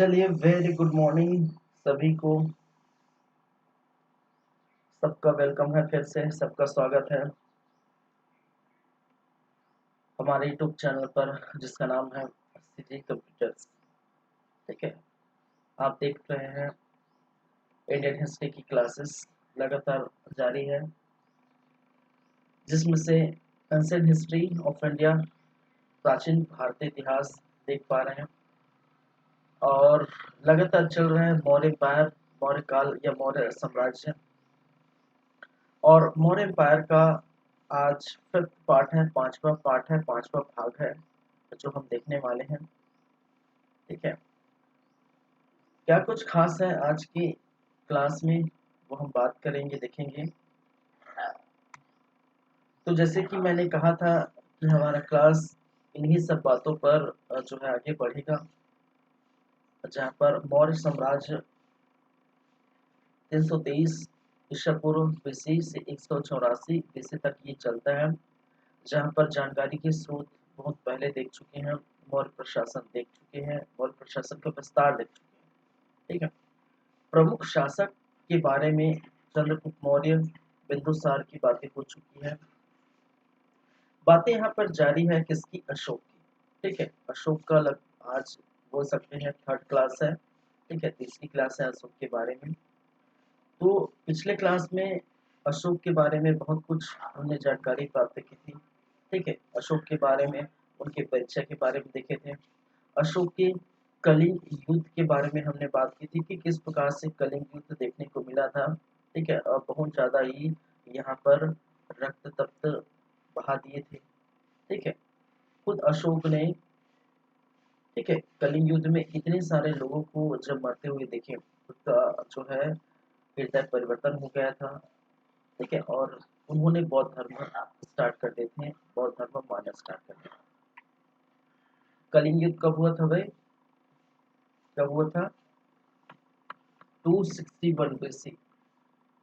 चलिए, very good morning सभी को। सबका वेलकम है, फिर से सबका स्वागत है हमारे यूट्यूब चैनल पर जिसका नाम है सीजी कंप्यूटर्स। ठीक है, आप देख रहे हैं इंडियन हिस्ट्री की क्लासेस लगातार जारी है, जिसमें से एंशिएंट हिस्ट्री ऑफ इंडिया, प्राचीन भारतीय इतिहास देख पा रहे हैं। और लगातार चल रहे हैं मौर्य एम्पायर, मौर्य काल या मौर्य साम्राज्य। और मौर्य एम्पायर का आज फिफ्थ पार्ट है, पांचवा पार्ट है, पांचवा भाग है जो हम देखने वाले हैं। ठीक है, क्या कुछ खास है आज की क्लास में वो हम बात करेंगे, देखेंगे। तो जैसे कि मैंने कहा था कि हमारा क्लास इन्हीं सब बातों पर जो है आगे बढ़ेगा, जहाँ पर मौर्य साम्राज्य 323 ईसा पूर्व बीसी से 184 बीसी तक ये चलता है, जहाँ पर जानकारी के स्रोत बहुत पहले देख चुके हैं, मौर्य प्रशासन देख चुके हैं, मौर्य प्रशासन का विस्तार देख चुके हैं। ठीक है, प्रमुख शासक के बारे में चंद्रगुप्त मौर्य, बिंदुसार की बातें हो चुकी है। बातें यहाँ पर जारी है किसकी? अशोक की। ठीक है, अशोक का आज बोल सकते हैं थर्ड क्लास है। ठीक है, तीसरी क्लास है अशोक के बारे में। तो पिछले क्लास में अशोक के बारे में बहुत कुछ हमने जानकारी प्राप्त की थी। ठीक है, अशोक के बारे में, उनके परिचय के बारे में देखे थे। अशोक के कलिंग युद्ध के बारे में हमने बात की थी कि किस प्रकार से कलिंग युद्ध देखने को मिला था। ठीक है, और बहुत ज्यादा ही यहाँ पर रक्त तप्त बहा दिए थे। ठीक है, खुद अशोक ने, ठीक है, कलिंग युद्ध में इतने सारे लोगों को जब मरते हुए देखे, उसका जो है हृदय परिवर्तन हो गया था। ठीक है, और उन्होंने बौद्ध धर्म स्टार्ट कर देते हैं, बौद्ध धर्म मानना स्टार्ट कर दिया। कलिंग युद्ध कब हुआ था भाई? कब हुआ था? 261 बीसी।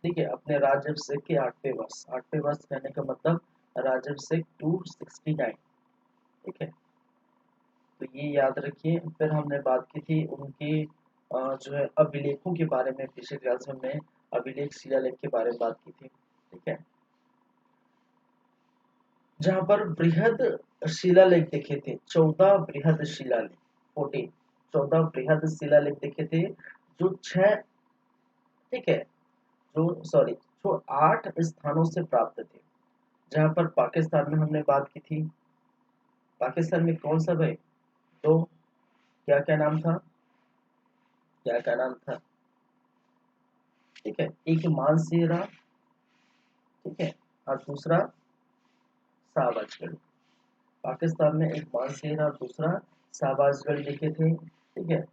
ठीक है, अपने राजवंश के 8वें वर्ष, 8वें वर्ष कहने का मतलब राजवंश 269। ठीक है, तो ये याद रखिए। फिर हमने बात की थी उनके जो है अभिलेखों के बारे में, पिछले क्लास में हमने अभिलेख शिलालेख के बारे में बात की थी। ठीक है, जहां पर बृहद शिलालेख देखे थे, 14 बृहद शिलालेख, 14, 14 बृहद शिलालेख देखे थे, जो 6, ठीक है, जो सॉरी जो 8 स्थानों से प्राप्त थे। जहां पर पाकिस्तान में हमने बात की थी, पाकिस्तान में कौन सा भाई? तो क्या क्या नाम था? क्या क्या नाम था? ठीक है, एक मानसेरा, ठीक है, और दूसरा शाहबाजगढ़। पाकिस्तान में एक मानसेरा और दूसरा शाहबाजगढ़ लिखे थे। ठीक है,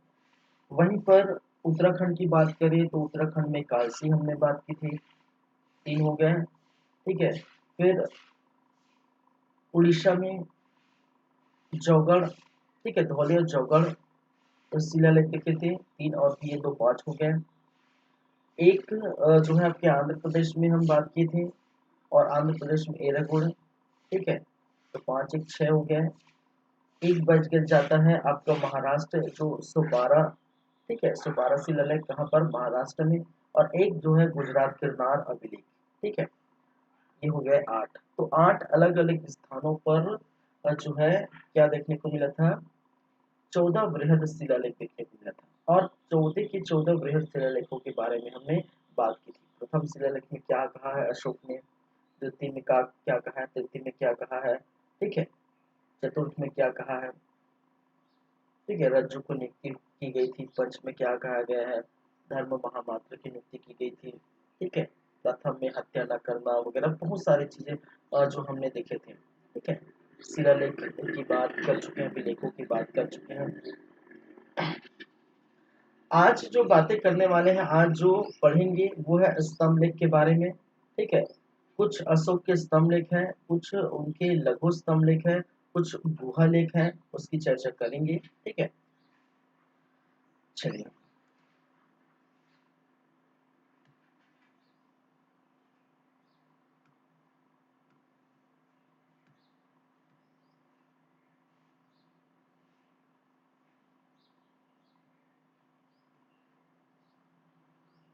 वहीं पर उत्तराखंड की बात करें तो उत्तराखंड में कालसी हमने बात की थी, 3 हो गए। ठीक है, फिर उड़ीसा में जौगढ़, ठीक है, धौलिया जौगढ़ तो शिलालेख लिखे थे, 3 और ये 2 5 हो गए। एक जो है आपके आंध्र प्रदेश में हम बात किए थे, और आंध्र प्रदेश में एरागुड़। ठीक है, तो 5 1 6 हो गए। एक बच गया जाता है आपका महाराष्ट्र, जो 112। ठीक है, 112 शिलालेख कहाँ पर? महाराष्ट्र में। और एक जो है गुजरात गिरनार अभिलेख। ठीक है, ये हो गए 8। तो 8 अलग अलग स्थानों पर जो है क्या देखने को मिला था? 14 बृहद शिलालेख देखने को मिला था। और 14 के 14 बृहद शिलालेखों के बारे में हमने बात की थी। प्रथम शिलालेख में क्या कहा है अशोक ने, द्वितीय में क्या कहा है, तृतीय में क्या कहा है, ठीक है, चतुर्थ में क्या कहा है, ठीक है, रज्जु को नियुक्ति की गई थी, पंच में क्या कहा गया है, धर्म महामात्र की नियुक्ति की गई थी। ठीक है, प्रथम में हत्या न करना वगैरह बहुत सारी चीजें जो हमने देखे थे। ठीक है, शिलालेख की बात कर चुके हैं, अभिलेखों की बात कर चुके हैं। आज जो बातें करने वाले हैं, आज जो पढ़ेंगे वो है स्तंभ लेख के बारे में। ठीक है, कुछ अशोक के स्तंभ लेख हैं, कुछ उनके लघु स्तंभ लेख है, कुछ गुहा लेख है, उसकी चर्चा करेंगे। ठीक है, चलिए।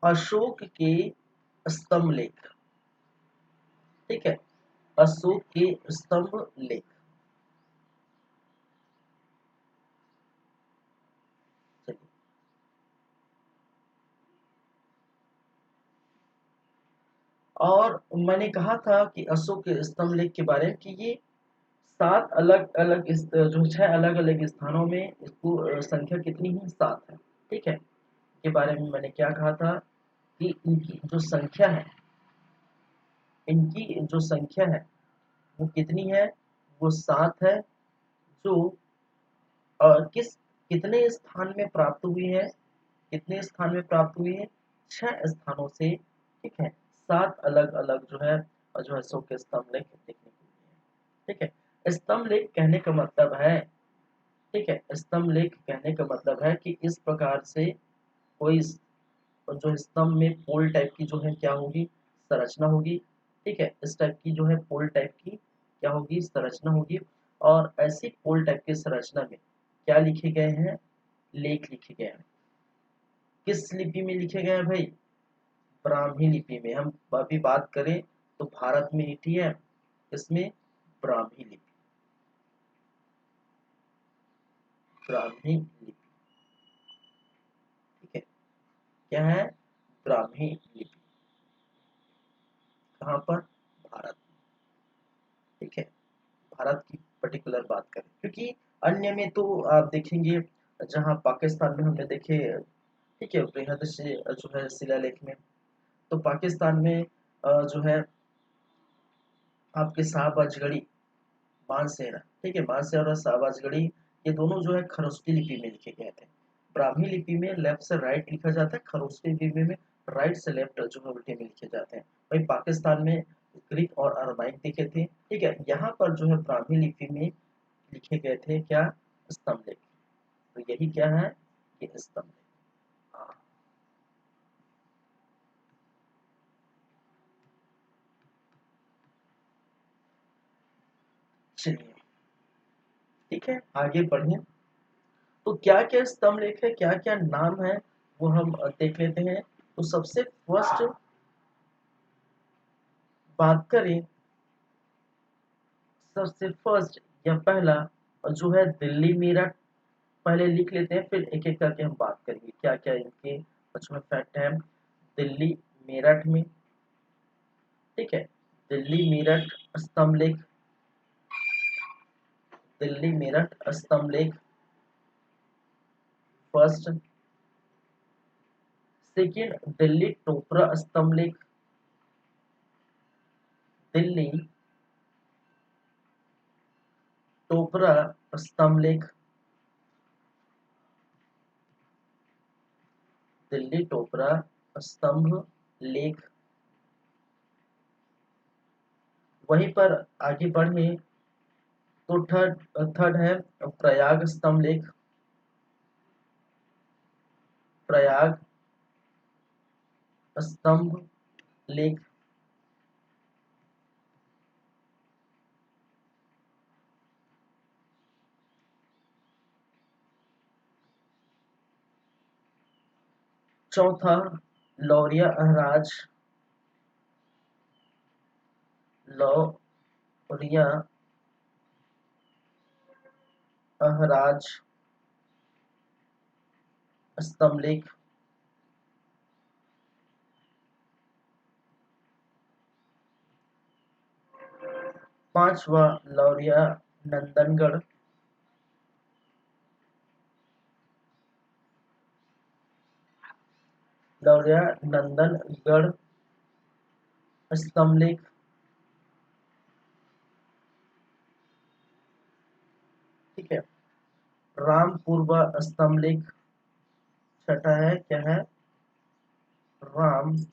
अशोक के स्तंभ लेख, ठीक है, अशोक के स्तंभ लेख। चलिए, और मैंने कहा था कि अशोक के स्तंभ लेख के बारे में कि ये 7 अलग-अलग इस जो 6 अलग-अलग स्थानों में इसको संख्या कितनी है? 7 है, ठीक है? के बारे में मैंने क्या कहा था कि इनकी जो संख्या है वो कितनी है? वो 7 है, जो किस कितने स्थान में प्राप्त हुई है? कितने स्थान में प्राप्त हुई है? 6 स्थानों से, ठीक है? 7 अलग-अलग जो है अशोक के स्तंभ लेख देखने को मिले हैं, ठीक है? स्तंभ लेख कहने का मतलब है, ठीक है, स्तंभ लेख कहने का मतलब है कि इस प्रकार से कोई जो स्तंभ में पोल टाइप की जो है क्या होगी? संरचना होगी, ठीक है? इस टाइप की जो है पोल टाइप की क्या होगी? संरचना होगी, और ऐसी पोल टाइप की संरचना में क्या लिखे गए हैं? लेख लिखे गए हैं। किस लिपि में लिखे गए हैं भाई? ब्राह्मी लिपि में। हम अभी बात करें तो भारत में लिखी है, इसमें ब्राह्मी लिपि, ब्राह्मी लिपि, ठीक है? क्या है? ब्राह्मी लिपि। कहाँ पर? भारत, ठीक है? भारत की पर्टिकुलर बात करें, क्योंकि अन्य में तो आप देखेंगे, जहाँ पाकिस्तान में हमने देखे, ठीक है, बृहद से जो है शिलालेख में, तो पाकिस्तान में जो है आपके शाहबाजगढ़ी, मानसेरा, ठीक है, मानसेरा और शाहबाजगढ़ी, ये दोनों जो है खरोष्टी लिपि में लिखे गए थे। ब्राह्मी लिपि में लेफ्ट से राइट लिखा जाता है, खरोष्टी लिपि में राइट से लेफ्ट जो है उल्टे में लिखे जाते हैं। वही पाकिस्तान में ग्रीक और अरमाइक लिखे थे, ठीक है? यहाँ पर जो है ब्राह्मी लिपि में लिखे गए थे क्या? स्तंभ लेख। तो यही क्या है? ये स्तंभ लेख। हाँ, चलिए, ठीक है, आगे बढ़े। तो क्या क्या स्तंभ लेख है, क्या क्या नाम है, वो हम देख लेते हैं। तो सबसे फर्स्ट बात करें, सबसे फर्स्ट या पहला जो है दिल्ली मेरठ, पहले लिख लेते हैं, फिर एक एक करके हम बात करेंगे क्या क्या इनके कुछ में फैक्ट है। दिल्ली मेरठ में, ठीक है, दिल्ली मेरठ स्तंभ लेख, दिल्ली मेरठ स्तंभ लेख फर्स्ट। सेकेंड, दिल्ली टोपरा स्तंभ लेख, दिल्ली टोपरा स्तंभ लेख, दिल्ली टोपरा स्तंभ लेख। वहीं पर आगे बढ़े तो थर्ड थर्ड है प्रयाग स्तंभ लेख, प्रयाग स्तंभ लेख। चौथा, लौरिया अहराज, लौरिया अहराज स्तंभ लेख। पांचवा, लौरिया नंदनगढ़, लौरिया नंदनगढ़ स्तंभ लेख, ठीक है। रामपुरवा स्तंभ लेख, छठा है क्या है? रामपुरवा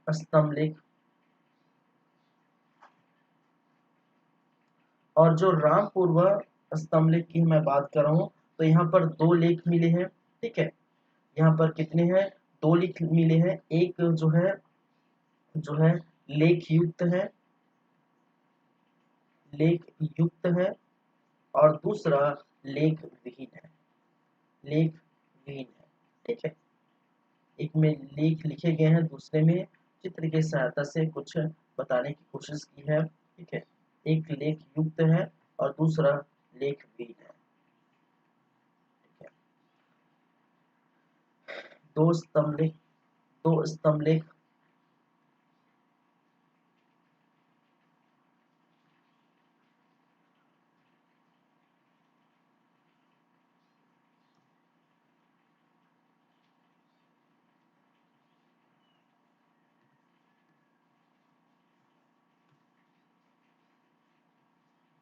स्तंभ लेख। और जो रामपुरवा स्तंभ लेख की मैं बात कर रहा हूँ, तो यहाँ पर 2 लेख मिले हैं, ठीक है? यहाँ पर कितने हैं? 2 लेख मिले हैं। एक जो है लेख युक्त है, लेख युक्त है, और दूसरा लेख विहीन है, लेख विहीन है। ठीक है। एक में लेख लिखे गए हैं, दूसरे में चित्र की सहायता से कुछ बताने की कोशिश की है। ठीक है, एक लेख युक्त है और दूसरा लेख विहीन है। ठीक है, दो स्तंभ लेख, दो स्तंभ लेख,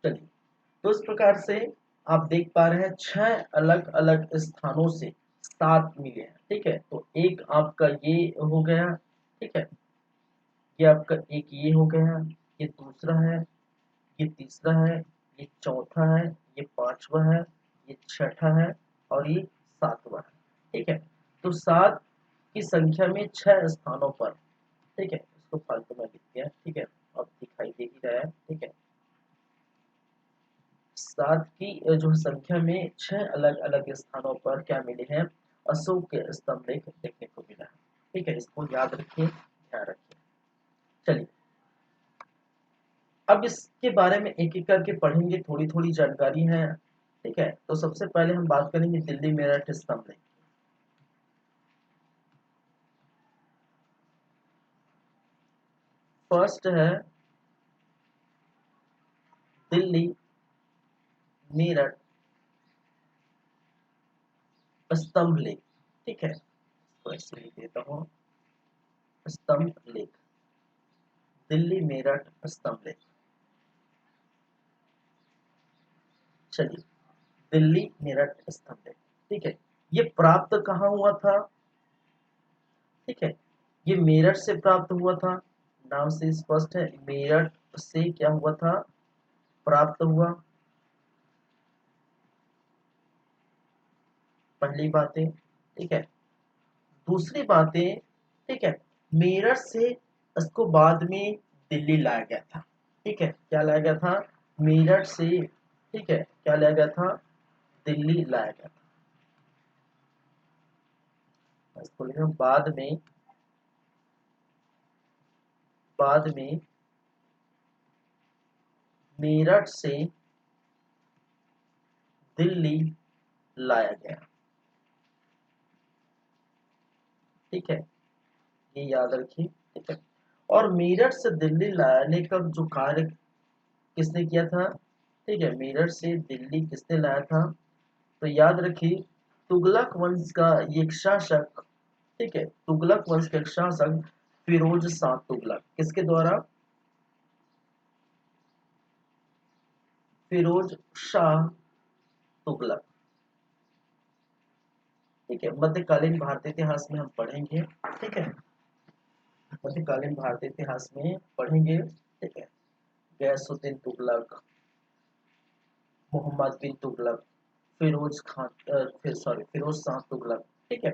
चलिए, तो इस प्रकार से आप देख पा रहे हैं 6 अलग अलग स्थानों से 7 मिले हैं। ठीक है, तो एक आपका ये हो गया। ठीक है, ये आपका एक ये हो गया, ये दूसरा है, ये तीसरा है, ये चौथा है, ये पांचवा है, ये छठा है और ये सातवां है। ठीक है, तो 7 की संख्या में 6 स्थानों पर, ठीक है, इसको फालतू में लिख दिया। ठीक है, अब दिखाई दे ही रहा है। ठीक है, 7 की जो संख्या में 6 अलग अलग स्थानों पर क्या मिले हैं, अशोक के स्तंभ लेख देखने को मिला है। ठीक है, इसको याद रखिए, ध्यान रखिए। चलिए, अब इसके बारे में एक एक करके पढ़ेंगे, थोड़ी थोड़ी जानकारी है। ठीक है, तो सबसे पहले हम बात करेंगे दिल्ली मेरठ स्तंभ लेख। फर्स्ट है दिल्ली मेरठ स्तंभ लेख। ठीक है, तो ऐसे लिख देता हूँ, स्तंभ लेख, दिल्ली मेरठ स्तंभ लेख। चलिए, दिल्ली मेरठ स्तंभ लेख। ठीक है, ये प्राप्त कहाँ हुआ था? ठीक है, ये मेरठ से प्राप्त हुआ था, नाम से स्पष्ट है, मेरठ से क्या हुआ था, प्राप्त हुआ। पहली बातें, ठीक है। दूसरी बातें, ठीक है, मेरठ से इसको बाद में दिल्ली लाया गया था। ठीक है, क्या लाया गया था? मेरठ से, ठीक है, क्या लाया गया था? दिल्ली लाया गया था। इसको लिखा बाद में मेरठ से दिल्ली लाया गया। ठीक है, ये याद रखिए। ठीक है, और मेरठ से दिल्ली लाने का जो कार्य किसने किया था? ठीक है, मेरठ से दिल्ली किसने लाया था? तो याद रखिए, तुगलक वंश का ये एक शासक, ठीक है, तुगलक वंश के एक शासक फिरोज शाह तुगलक, किसके द्वारा? फिरोज शाह तुगलक। ठीक है, मध्यकालीन भारतीय इतिहास में हम पढ़ेंगे। ठीक है, मध्यकालीन भारतीय इतिहास में पढ़ेंगे। ठीक है, गयासुद्दीन तुगलक, मोहम्मद बिन तुगलक, फिरोज खान, फिर सॉरी फिरोज शाह तुगलक। ठीक है,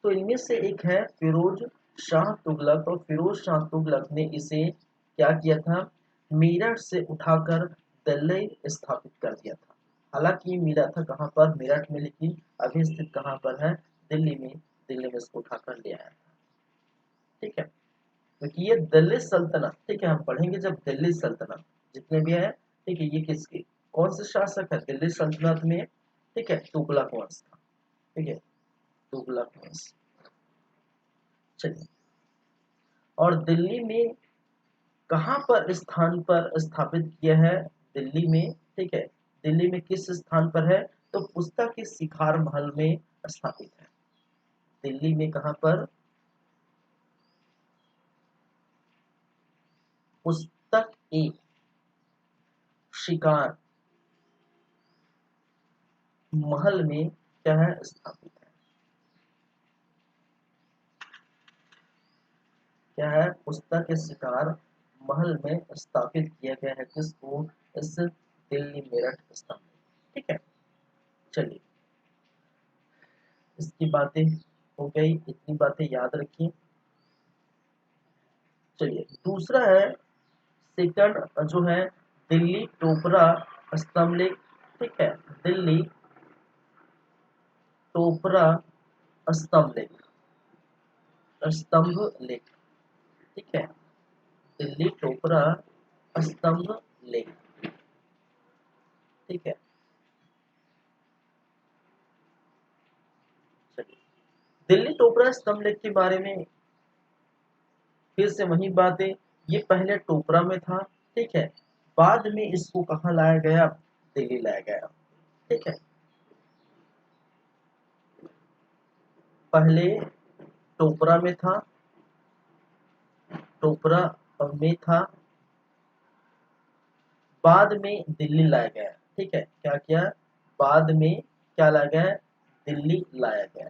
तो इनमें से एक है फिरोज शाह तुगलक, और फिरोज शाह तुगलक ने इसे क्या किया था? मेरठ से उठाकर दिल्ली स्थापित कर दिया था। हालांकि ये मिला था कहाँ पर? मेरठ में, लेकिन अभी स्थित कहाँ पर है? दिल्ली में। दिल्ली में इसको उठाकर ले आया था। ठीक है, क्योंकि ये दिल्ली सल्तनत, ठीक है, हम पढ़ेंगे जब दिल्ली सल्तनत जितने भी है, ठीक है, ये किसकी, कौन से शासक है दिल्ली सल्तनत में? ठीक है, तुगलक वंश का। ठीक है, तुगलक वंश। चलिए, और दिल्ली में कहाँ पर स्थान पर स्थापित किया है? दिल्ली में, ठीक है, दिल्ली में किस स्थान पर है? तो पुस्तक के शिखार महल में स्थापित है। दिल्ली में कहाँ पर? पुस्तक ए शिकार महल में क्या है, स्थापित है? क्या है? पुस्तक के शिकार महल में स्थापित किया गया है। किसको? इस दिल्ली मेरठ स्तंभ में। ठीक है, चलिए, इसकी बातें हो गई, इतनी बातें याद रखिए। चलिए, दूसरा है, सेकंड जो है, दिल्ली टोपरा स्तंभ लेख। ठीक है, दिल्ली टोपरा स्तंभ लेख, स्तंभ लेख, ठीक है, दिल्ली टोपरा स्तंभ लेख, ठीक है। चलिए, दिल्ली टोपरा स्तंभ लेख के बारे में फिर से वही बात है, ये पहले टोपरा में था, ठीक है, बाद में इसको कहाँ लाया गया, दिल्ली लाया गया, ठीक है। पहले टोपरा में था, टोपरा में था, बाद में दिल्ली लाया गया, ठीक है, क्या किया, बाद में क्या लाया गया, दिल्ली लाया गया,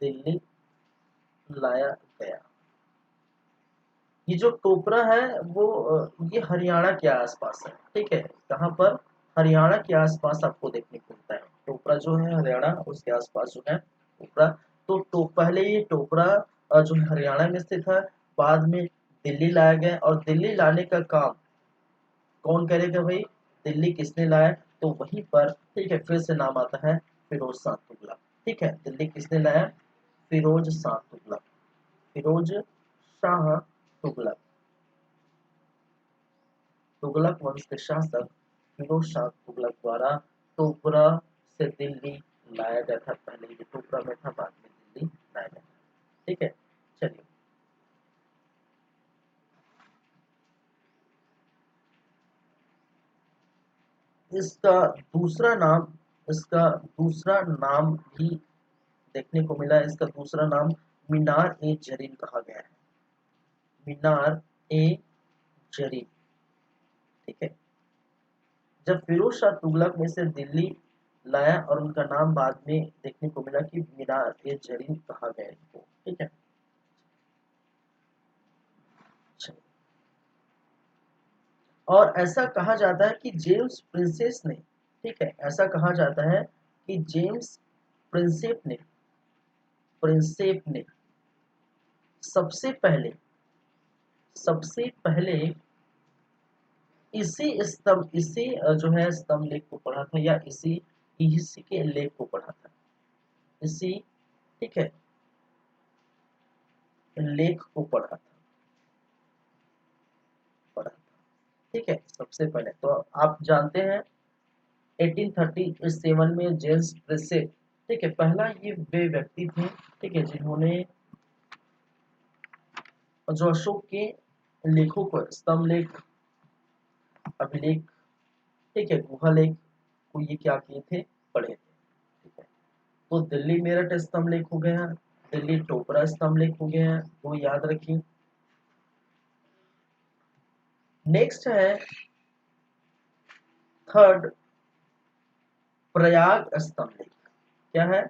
दिल्ली लाया गया। ये जो टोपरा है वो ये हरियाणा के आसपास है, ठीक है, कहाँ पर, हरियाणा के आसपास आपको देखने को मिलता है, टोपरा जो है हरियाणा उसके आसपास जो है टोपरा। तो पहले ये टोपरा जो हरियाणा में स्थित है, बाद में दिल्ली लाया गया, और दिल्ली लाने का काम कौन करेगा भाई, दिल्ली किसने लाया, तो वहीं पर, ठीक है, फिर से नाम आता है फिरोज शाह तुगलक, ठीक है, दिल्ली किसने लाया, फिरोज शाह तुगलक, फिरोज शाह तुगलक, तुगलक वंश के शासक फिरोज शाह तुगलक द्वारा टोपरा से दिल्ली लाया गया था, पहले ये टोपरा में था, बाद में दिल्ली लाया गया था, ठीक है। चलिए, इसका दूसरा नाम, इसका दूसरा नाम भी देखने को मिला है, इसका दूसरा नाम मीनार ए जरीन कहा गया है, मीनार ए जरीन, ठीक है। जब फिरोज शाह तुगलक में से दिल्ली लाया और उनका नाम बाद में देखने को मिला कि मीनार ए जरीन कहा गया इसको, ठीक है। और ऐसा कहा जाता है कि जेम्स प्रिंसेस ने, ठीक है, ऐसा कहा जाता है कि जेम्स प्रिंसेप ने सबसे पहले, सबसे पहले इसी जो है स्तंभ लेख को पढ़ा था, या इसी के लेख को पढ़ा था, इसी, ठीक है, लेख को पढ़ा था, ठीक है, सबसे पहले तो आप जानते हैं 1837 में जेम्स प्रिंसेप, ठीक है, पहला ये वे व्यक्ति थे, ठीक है, जिन्होंने जो अशोक के लेखों को, स्तंभ लेख, अभिलेख, ठीक है, गुहा लेख को ये क्या किए थे, पढ़े थे, ठीक है। तो दिल्ली मेरठ स्तंभ लेख हो गया, दिल्ली टोपरा स्तंभ लेख हो गया, वो याद रखिए। नेक्स्ट है थर्ड, प्रयाग स्तंभ लेख, क्या है,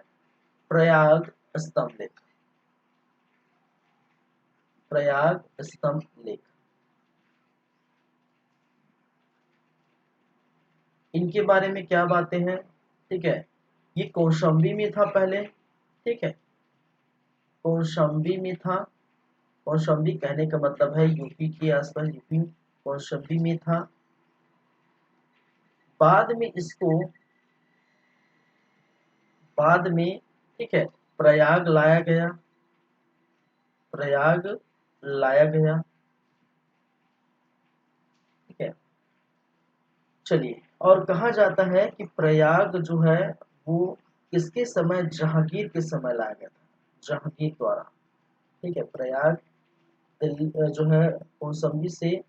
प्रयाग स्तंभ लेख, प्रयाग स्तंभ लेख, इनके बारे में क्या बातें हैं, ठीक है, ये कौशाम्बी में था पहले, ठीक है, कौशाम्बी में था, कौशाम्बी कहने का मतलब है यूपी के आसपास, यूपी कौशाम्बी में था, बाद में इसको, बाद में, ठीक है, प्रयाग लाया गया, प्रयाग लाया गया, ठीक है। चलिए, और कहा जाता है कि प्रयाग जो है वो किसके समय, जहांगीर के समय लाया गया था, जहांगीर द्वारा, ठीक है, प्रयाग जो है कौशाम्बी से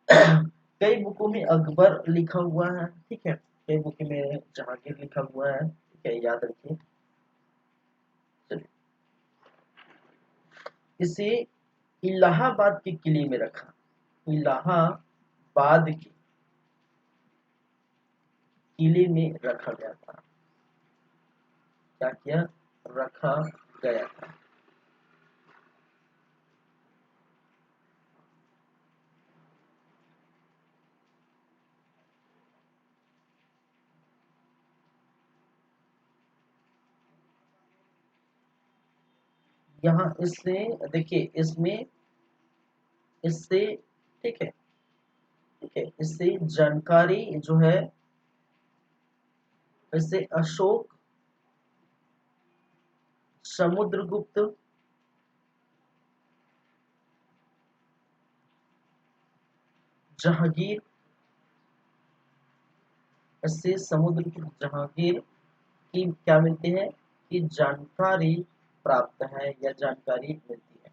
कई बुकों में अकबर लिखा हुआ है, ठीक है, कई बुक में जहांगीर लिखा हुआ है, ठीक है, याद रखिए। चलिए, इसे इलाहाबाद के किले में रखा, इलाहाबाद के किले में रखा गया था, क्या किया, रखा गया था। यहाँ इससे देखिए, इसमें इससे, ठीक है, ठीक है, इससे जानकारी जो है, इससे अशोक समुद्रगुप्त, जहांगीर, इससे समुद्रगुप्त जहांगीर की क्या मिलती है कि जानकारी प्राप्त है या जानकारी मिलती है।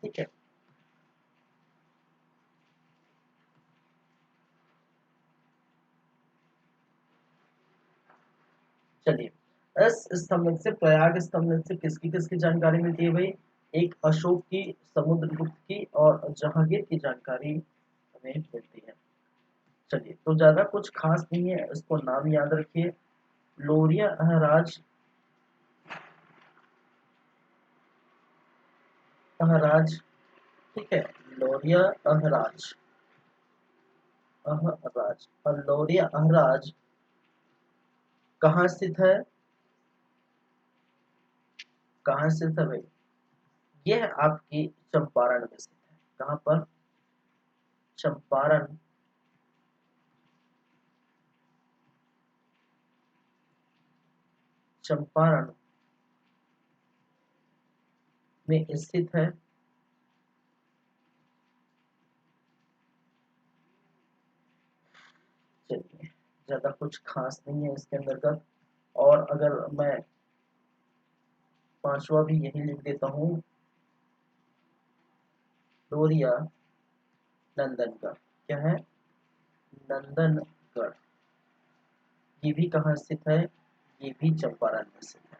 ठीक है, चलिए, इस स्तंभ से, प्रयाग स्तंभ से किसकी किसकी जानकारी मिलती है भाई? एक अशोक की, समुद्रगुप्त की और जहांगीर की जानकारी हमें मिलती है। चलिए, तो ज्यादा कुछ खास नहीं है, इसको नाम याद रखिए। लोरिया अहराज, अहराज, ठीक है, लोरिया अहराज, अहराज, और लोरिया अहराज कहाँ स्थित है? कहाँ स्थित है भाई? यह आपकी चंपारण में स्थित है। कहाँ पर? चंपारण, चंपारण में स्थित है। चलिए, ज्यादा कुछ खास नहीं है इसके अंतर्गत। और अगर मैं पांचवा भी यही लिख देता हूँ, लोरिया नंदनगढ़, क्या है? नंदनगढ़, ये भी कहाँ स्थित है? ये भी चंपारण में स्थित है।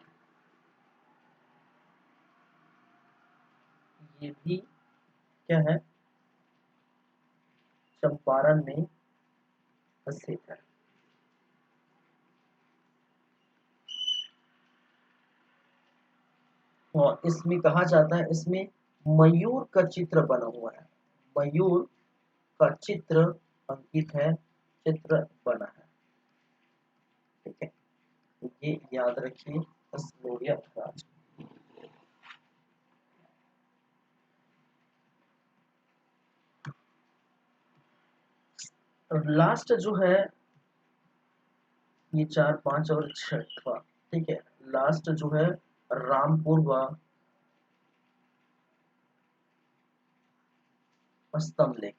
ये भी क्या है? चंपारण में स्थित है। और इसमें कहा जाता है, इसमें मयूर का चित्र बना हुआ है, मयूर का चित्र अंकित है, चित्र बना है। ठीक है, तो ये याद रखिए, बस लोरिया राज। लास्ट जो है, ये चार पांच और छठवा, ठीक है, लास्ट जो है रामपुर व स्तंभ लेख।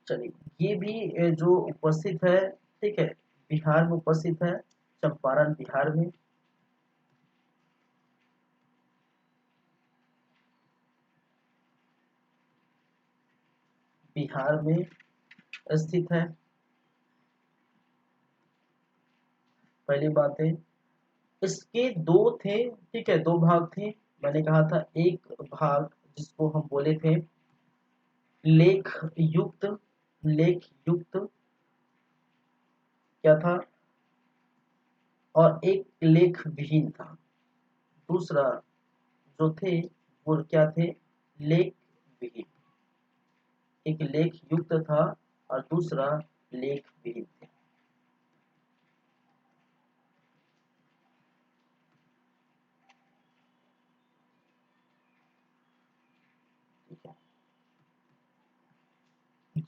चलिए, ये भी जो उपस्थित है, ठीक है, बिहार में उपस्थित है, चंपारण बिहार में। बिहार में स्थित है, पहली बात है। इसके दो थे, ठीक है, दो भाग थे। मैंने कहा था एक भाग जिसको हम बोले थे लेख युक्त, लेख युक्त क्या था, और एक लेख विहीन था। दूसरा जो थे वो क्या थे? लेख विहीन। एक लेख युक्त था और दूसरा लेख विहीन थे। ठीक है,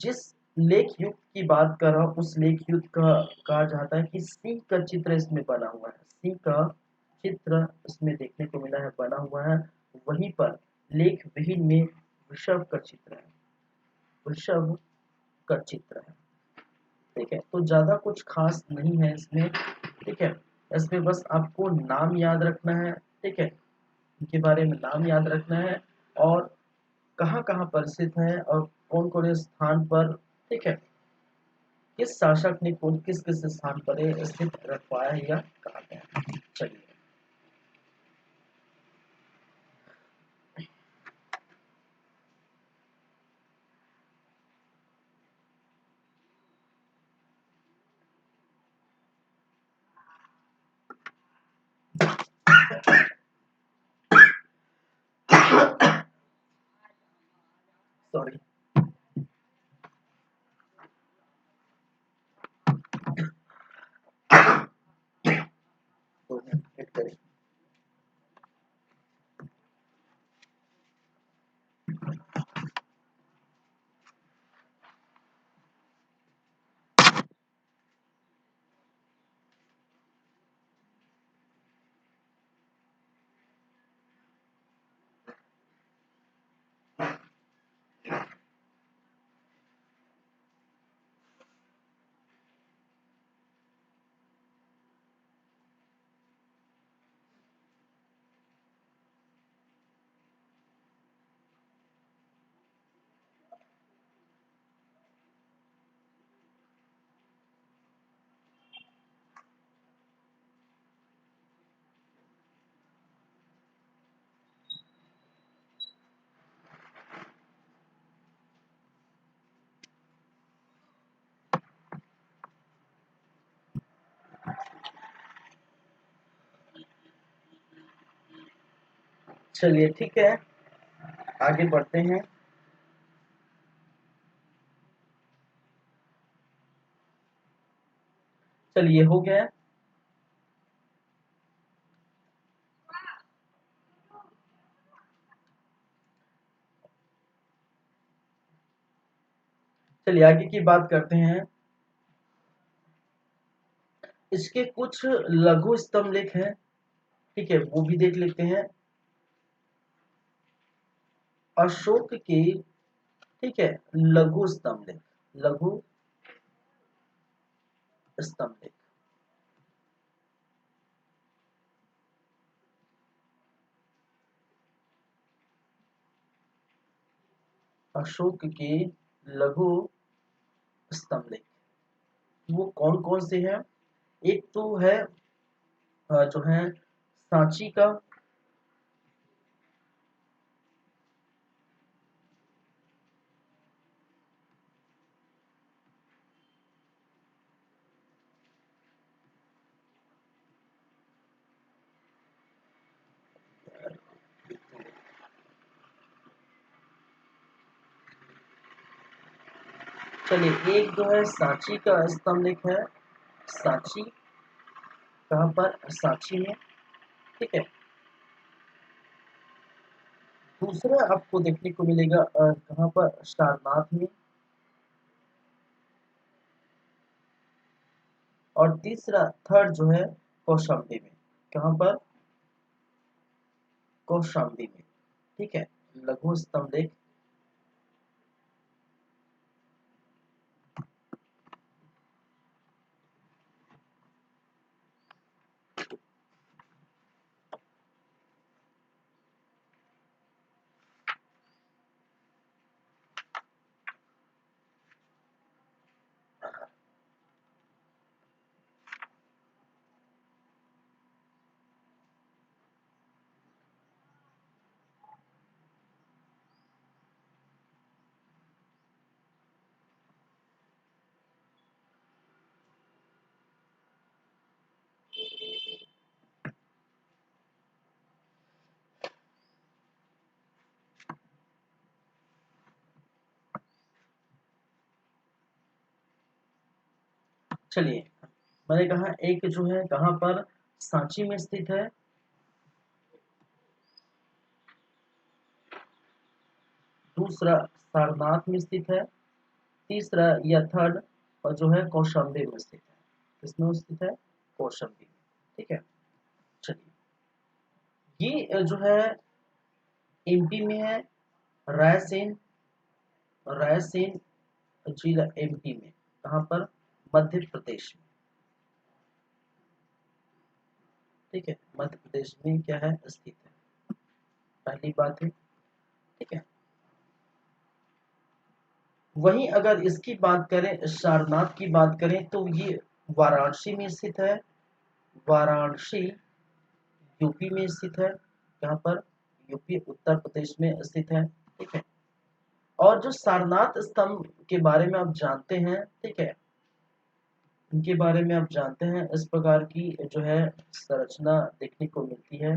जिस लेख युक्त की बात कर रहा हूं, उस लेख युक्त का कहा जाता है कि सिंह का चित्र इसमें बना हुआ है, सिंह का चित्र इसमें देखने को मिला है, बना हुआ है। वहीं पर लेख विहीन में वृषभ का चित्र है, वृषभ का चित्र है। ठीक है, तो ज्यादा कुछ खास नहीं है इसमें। ठीक है, इसमें बस आपको नाम याद रखना है। ठीक है, इनके बारे में नाम याद रखना है, और कहाँ कहाँ पर स्थित है, और कौन कौन से स्थान पर, ठीक है, किस शासक ने कौन किस किस स्थान पर ये स्थित रखवाया है या कहा गया है। चलिए, सॉरी। 2 मिनट वेट करें। चलिए ठीक है, आगे बढ़ते हैं। चलिए हो गया। चलिए आगे की बात करते हैं। इसके कुछ लघु स्तंभ लेख हैं, ठीक है, वो भी देख लेते हैं। अशोक के, ठीक है, लघु स्तंभ लेख, लघु स्तंभ लेख। अशोक के लघु स्तंभ लेख वो कौन कौन से हैं? एक तो है जो है सांची का, चलिए एक जो है सांची का स्तंभ लेख है। सांची, कहाँ पर? सांची में, ठीक है। दूसरा आपको देखने को मिलेगा कहाँ पर? सारनाथ में। और तीसरा, थर्ड जो है कौशाम्बी में। कहाँ पर? कौशाम्बी में, ठीक है। लघु स्तंभ लेख। चलिए, मैंने कहा एक जो है कहाँ पर? सांची में स्थित है। दूसरा सारनाथ में स्थित है। तीसरा या थर्ड और जो है कौशाम्बी में स्थित है। किसमें स्थित है? कौशाम्बी में, ठीक है। चलिए, ये जो है एमपी में है। रायसेन, रायसेन जिला एमपी में। कहाँ पर? मध्य प्रदेश में, ठीक है। मध्य प्रदेश में क्या है? स्थित है, पहली बात है, ठीक है। वहीं अगर इसकी बात करें, सारनाथ की बात करें, तो ये वाराणसी में स्थित है। वाराणसी यूपी में स्थित है। यहाँ पर? यूपी, उत्तर प्रदेश में स्थित है, ठीक है। और जो सारनाथ स्तंभ के बारे में आप जानते हैं, ठीक है, इनके बारे में आप जानते हैं, इस प्रकार की जो है संरचना देखने को मिलती है।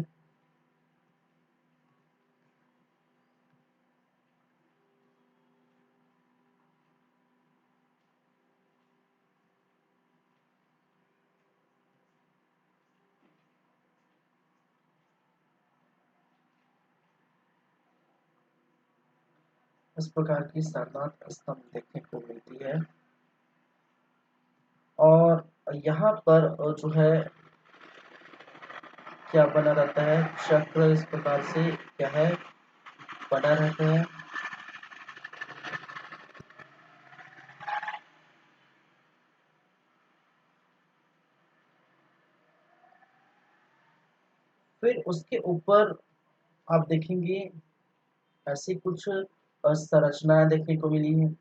इस प्रकार की सारनाथ स्तंभ देखने को मिलती है। और यहाँ पर जो है क्या बना रहता है? चक्र इस प्रकार से क्या है? बना रहता है। फिर उसके ऊपर आप देखेंगे ऐसी कुछ संरचनाएं देखने को मिली है।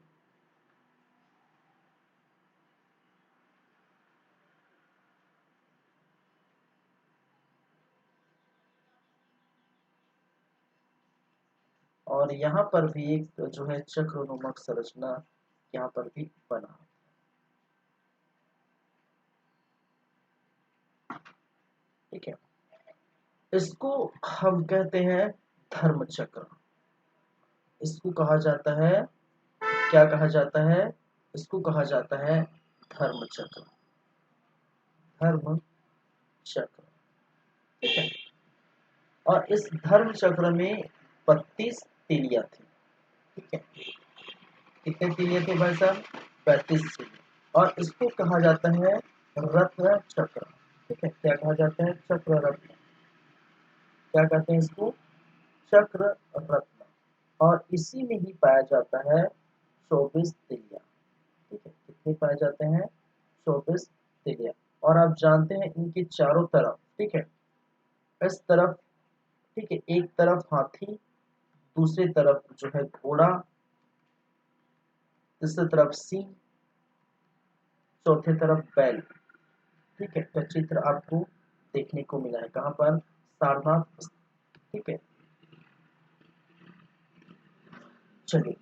और यहाँ पर भी एक जो है चक्र संरचना यहाँ पर भी बना, ठीक है। इसको हम कहते हैं धर्म चक्र, इसको कहा जाता है, क्या कहा जाता है, इसको कहा जाता है धर्म चक्र, धर्म चक्र। ठीक है, और इस धर्म चक्र में 32 तीलियां थी। ठीक है, कितने तीलियां थे भाई साहब, 35 तीलियां। और इसको कहा जाता है रत्न चक्र। ठीक है, क्या कहा जाता है, चक्र रत्न, क्या कहते हैं इसको, चक्र रत्न। और इसी में ही पाया जाता है 24 तीलियां। ठीक है, कितने पाए जाते हैं, 24 तीलियां। और आप जानते हैं इनके चारों तरफ, ठीक है, इस तरफ, ठीक है, एक तरफ हाथी, दूसरी तरफ जो है घोड़ा, तीसरी तरफ सिंह, चौथे तरफ बैल। ठीक है, तो चित्र आपको देखने को मिला है कहाँ पर, सारनाथ। ठीक है, चलिए,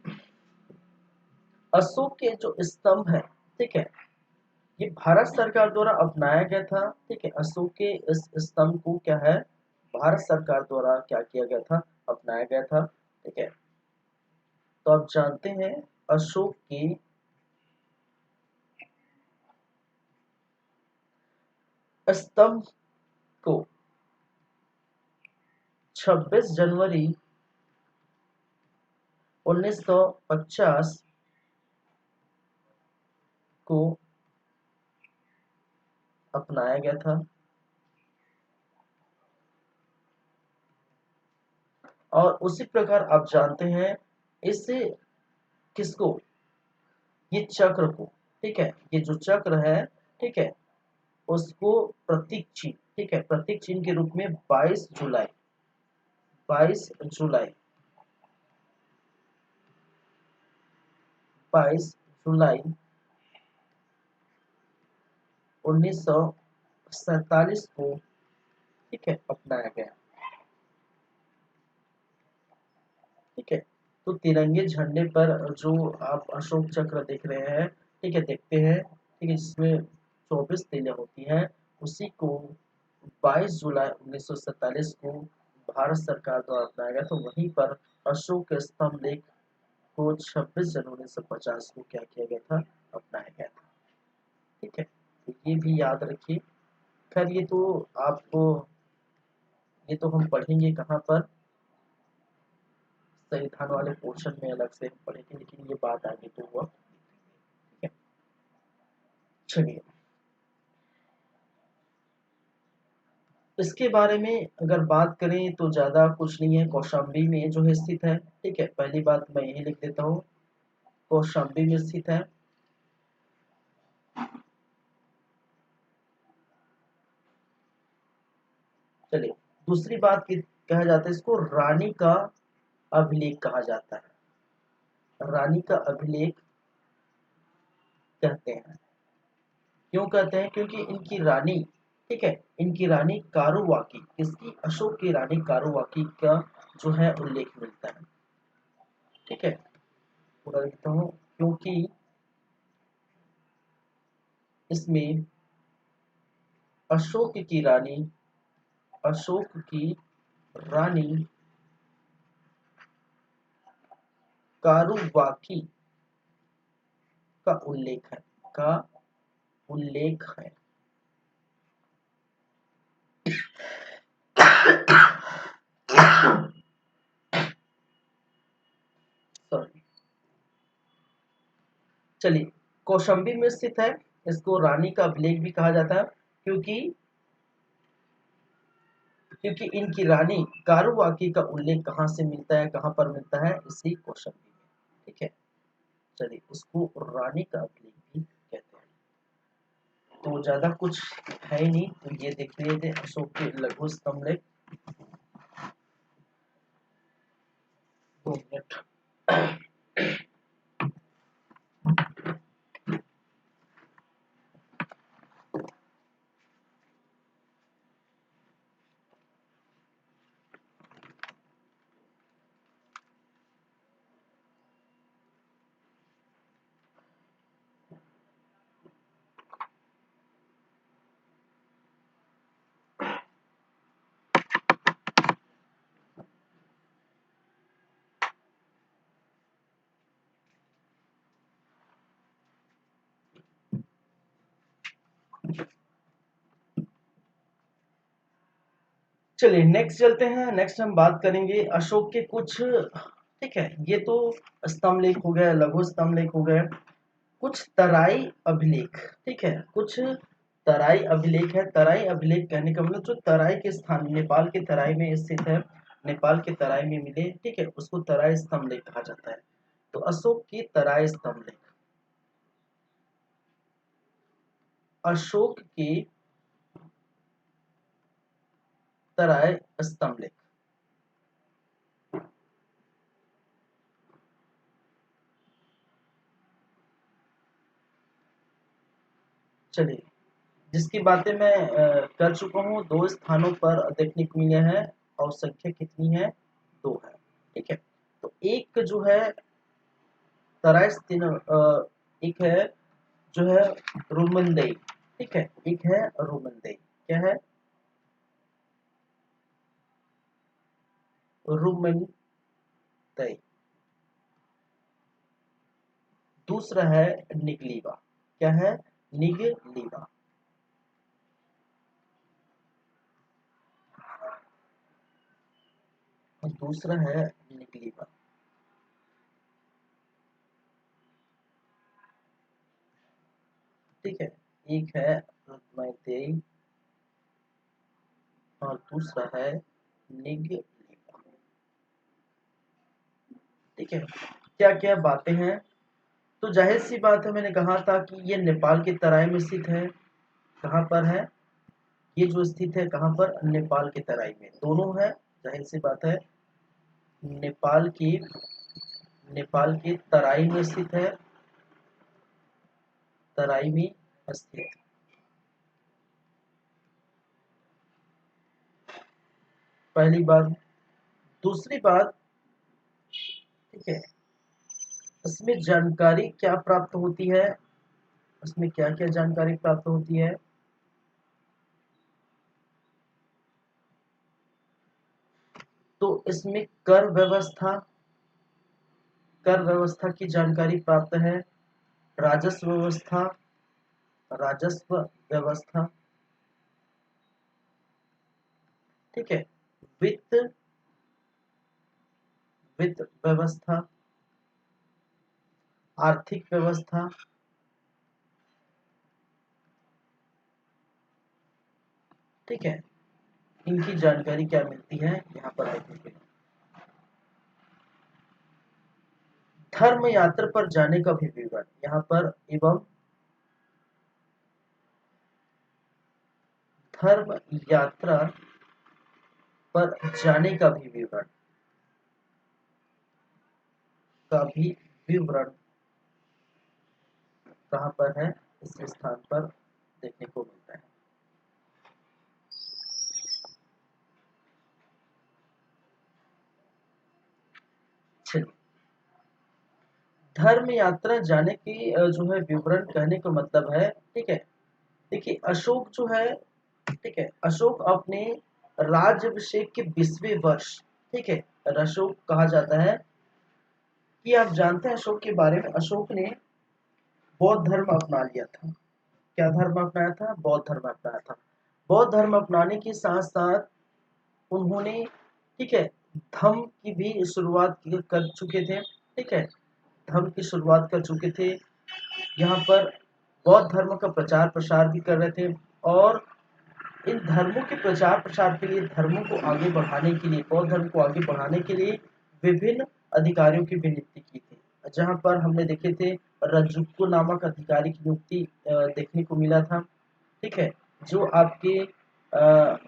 अशोक के जो स्तंभ है, ठीक है, ये भारत सरकार द्वारा अपनाया गया था। ठीक है, अशोक के इस स्तंभ को क्या है, भारत सरकार द्वारा क्या किया गया था, अपनाया गया था। ठीक है, तो आप जानते हैं अशोक के स्तंभ को 26 जनवरी 1950 को अपनाया गया था। और उसी प्रकार आप जानते हैं इससे किसको, ये चक्र को, ठीक है, ये जो चक्र है, ठीक है, उसको प्रतीक चिन्ह, ठीक है, प्रतीक चिन्ह के रूप में 22 जुलाई, 22 जुलाई, 22 जुलाई 1947 को, ठीक है, अपनाया गया। ठीक है, तो तिरंगे झंडे पर जो आप अशोक चक्र देख रहे हैं, ठीक है, देखते हैं, ठीक है, जिसमें 24 तिलें होती हैं, उसी को 22 जुलाई 1947 को भारत सरकार द्वारा अपनाया गया। तो वहीं पर अशोक स्तंभ लेख को 26 जनवरी 1950 को क्या किया गया था, अपनाया गया था। ठीक है, तो ये भी याद रखिए। खैर ये तो आपको, ये तो हम पढ़ेंगे कहाँ पर, संविधान वाले पोर्शन में अलग से हम पढ़ेंगे, लेकिन ये बात आगे तो हुआ। ठीक है, चलिए, इसके बारे में अगर बात करें तो ज्यादा कुछ नहीं है, कौशाम्बी में जो है स्थित है। ठीक है, पहली बात मैं यही लिख देता हूँ, कौशाम्बी में स्थित है। चलिए, दूसरी बात कहा जाता है इसको रानी का अभिलेख कहा जाता है, रानी का अभिलेख कहते हैं। क्यों कहते हैं, क्योंकि इनकी रानी, ठीक है, इनकी रानी कारुवाकी, किसकी, अशोक की रानी कारुवाकी का जो है उल्लेख मिलता है। ठीक है, पूरा लिखता हूँ, क्योंकि इसमें अशोक की रानी, अशोक की रानी कारुवाकी का उल्लेख है, का उल्लेख है। सॉरी, चलिए, कौशाम्बी में स्थित है, इसको रानी का अभिलेख भी कहा जाता है, क्योंकि क्योंकि इनकी रानी कारुवाकी का उल्लेख कहाँ से मिलता है, कहाँ पर मिलता है, इसी कौशाम्बी में। ठीक है, चलिए, इसको रानी का अभिलेख भी कहते हैं। तो ज्यादा कुछ है ही नहीं, तो ये देख लिए थे अशोक के लघु स्तंभ लेख। 2 मिनट। चलिए नेक्स्ट चलते हैं। नेक्स्ट हम बात करेंगे अशोक के कुछ, ठीक है, ये तो स्तंभ लेख हो गया, लघु स्तंभ लेख हो गया, कुछ तराई अभिलेख, ठीक है, कुछ तराई अभिलेख है। तराई अभिलेख कहने का मतलब जो तराई के स्थान, नेपाल के तराई में स्थित है, नेपाल के तराई में मिले, ठीक है, उसको तराई स्तंभ लेख कहा जाता है। तो अशोक की तराई स्तंभ लेख, अशोक की तराई स्तंभ लेख। चलिए, जिसकी बातें मैं कर चुका हूँ, 2 स्थानों पर देखने को मिले हैं और संख्या कितनी है, 2 है, ठीक है। तो एक जो है तराई एक है जो है रोमनदेई, ठीक है, एक है रोमनदेई, क्या है, रोमनदेई। दूसरा है निगलीबा, क्या है, निगलीबा। और दूसरा है निगलीबा, ठीक है। एक है रुक्मातेई और दूसरा है निगलीबा, ठीक है। क्या क्या बातें हैं, तो जाहिर सी बात है, मैंने कहा था कि ये नेपाल के तराई में स्थित है। कहाँ पर है ये जो स्थित है, कहाँ पर, नेपाल के तराई में, दोनों है, जाहिर सी बात है, नेपाल की, नेपाल की तराई में स्थित है, तराई में स्थित। पहली बात। दूसरी बात, ठीक है, इसमें जानकारी क्या प्राप्त होती है, इसमें क्या क्या जानकारी प्राप्त होती है, तो इसमें कर व्यवस्था की जानकारी प्राप्त है, राजस्व व्यवस्था, राजस्व व्यवस्था, ठीक है, वित्त, वित्त व्यवस्था, आर्थिक व्यवस्था, ठीक है, इनकी जानकारी क्या मिलती है यहाँ पर देखने के लिए। धर्म यात्रा पर जाने का भी विवरण यहाँ पर, एवं धर्म यात्रा पर जाने का भी विवरण, का भी विवरण कहाँ पर है, इस स्थान पर देखने को मिलता है। चलिए, धर्म यात्रा जाने की जो है विवरण कहने का मतलब है, ठीक है, देखिए अशोक जो है, ठीक है, अशोक अपने राज्याभिषेक के 20वें वर्ष, ठीक है, अशोक कहा जाता है कि आप जानते हैं अशोक के बारे में, अशोक ने बौद्ध धर्म अपना लिया था। क्या धर्म अपनाया था, बौद्ध धर्म अपनाया था। बौद्ध धर्म अपनाने के साथ साथ उन्होंने, ठीक है, धम्म की भी शुरुआत कर चुके थे, ठीक है, धम्म की शुरुआत कर चुके थे। यहाँ पर बौद्ध धर्म का प्रचार प्रसार भी कर रहे थे, और इन धर्मों के प्रचार प्रसार के लिए, धर्मों को आगे बढ़ाने के लिए, बौद्ध धर्म को आगे बढ़ाने के लिए विभिन्न अधिकारियों की भी नियुक्ति की थी। जहाँ पर हमने देखे थे रज्जुक्कू नामक अधिकारी की नियुक्ति देखने को मिला था, ठीक है, जो आपके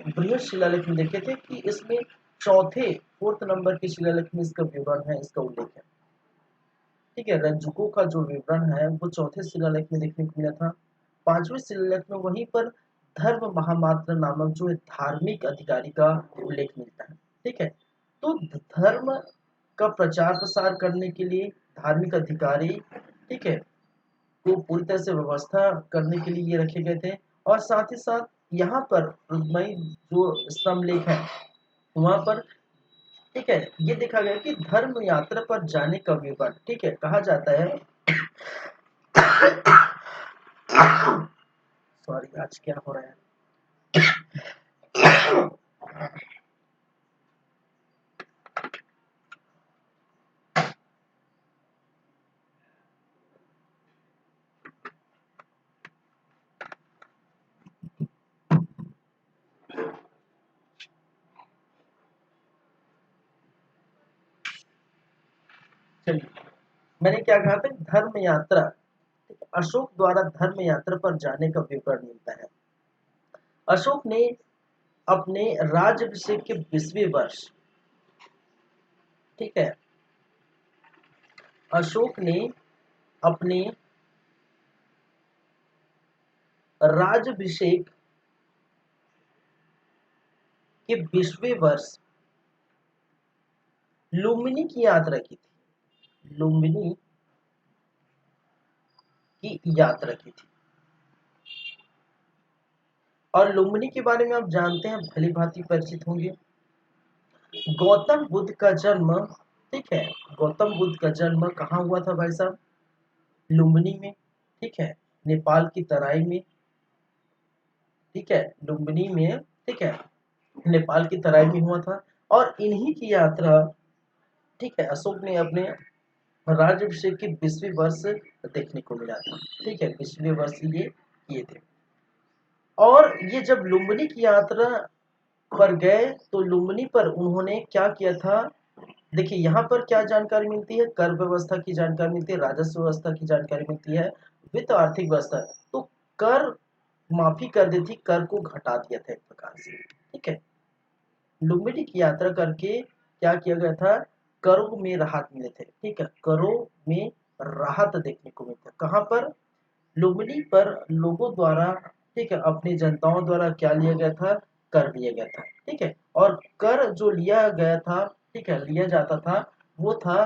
बृहद शिलालेख में देखे थे कि इसमें चौथे, 4th नंबर के शिलालेख में इसका विवरण है, इसका उल्लेख है, ठीक है। रज्जुकों का जो विवरण है वो चौथे शिलालेख में देखने को मिला था। 5वें शिलालेख में वहीं पर धर्म महामात्र नामक जो धार्मिक अधिकारी का उल्लेख मिलता है, ठीक है। तो धर्म का प्रचार प्रसार करने के लिए धार्मिक अधिकारी, ठीक है, को पूरी तरह से व्यवस्था करने के लिए ये रखे गए थे। और साथ ही साथ यहाँ पर रुक्मई जो स्तंभ लेख है वहां पर, ठीक है, ये देखा गया कि धर्म यात्रा पर जाने का विवरण, ठीक है, कहा जाता है। सॉरी, आज क्या हो रहा है। चलिए, मैंने क्या कहा था, धर्म यात्रा, अशोक द्वारा धर्म यात्रा पर जाने का विवरण मिलता है। अशोक ने अपने राज्याभिषेक के 20वें वर्ष, ठीक है, अशोक ने अपने राज्याभिषेक के 20वें वर्ष लुम्बिनी की यात्रा की थी, लुम्बिनी की यात्रा की थी। और लुम्बिनी के बारे में आप जानते हैं, भली भांति परिचित होंगे। गौतम बुद्ध का जन्म, ठीक है, गौतम बुद्ध का जन्म कहाँ हुआ था भाई साहब? लुम्बिनी में, ठीक है, नेपाल की तराई में, ठीक है, लुम्बिनी में, ठीक है, नेपाल की तराई में हुआ था। और इन्हीं की यात्रा, ठीक है, अशोक ने अपने राज्याभिषेक के 20वें वर्ष देखने को मिला था, ठीक है, 20वें वर्ष ये किए थे। और ये जब लुम्बिनी की यात्रा पर गए तो लुम्बिनी पर उन्होंने क्या किया था, देखिए यहाँ पर क्या जानकारी मिलती है, कर व्यवस्था की जानकारी मिलती है, राजस्व व्यवस्था की जानकारी मिलती है, वित्त आर्थिक व्यवस्था। तो कर माफी कर दी थी, कर को घटा दिया था एक प्रकार से, ठीक है। लुम्बिनी की यात्रा करके क्या किया गया था, करों में राहत मिले थे, ठीक है, करों में राहत देखने को मिलता है। कहाँ पर? लुम्बिनी पर लोगों द्वारा, ठीक है, अपनी जनताओं द्वारा क्या लिया गया था, कर लिया गया था, ठीक है। और कर जो लिया गया था, ठीक है, लिया जाता था, वो था,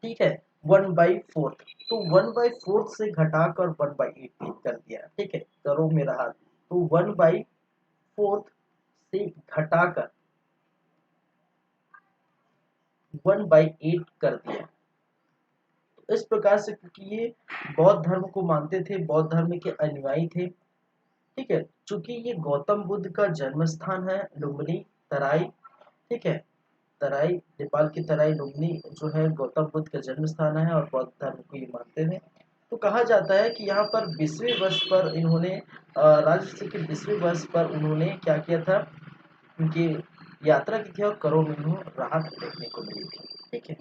ठीक है, 1/4। तो 1/4 से घटाकर 1/8 कर दिया, ठीक है, करों में रहा तो 1/4 से घटाकर 1/8 कर दिया। तो इस प्रकार से, क्योंकि ये बौद्ध धर्म को मानते थे, बौद्ध धर्म के अनुयायी थे, ठीक है, चूंकि ये गौतम बुद्ध का जन्म स्थान है लुम्बिनी तराई, ठीक है, तराई, नेपाल की तराई लुम्बिनी जो है गौतम बुद्ध का जन्म स्थान है और बौद्ध धर्म को ये मानते हैं। तो कहा जाता है कि यहाँ पर 20वें वर्ष पर इन्होंने राजर्षि के 20वें वर्ष पर उन्होंने क्या किया था, उनकी यात्रा की थी और करों में उन्हें राहत देखने को मिली थी, ठीक है।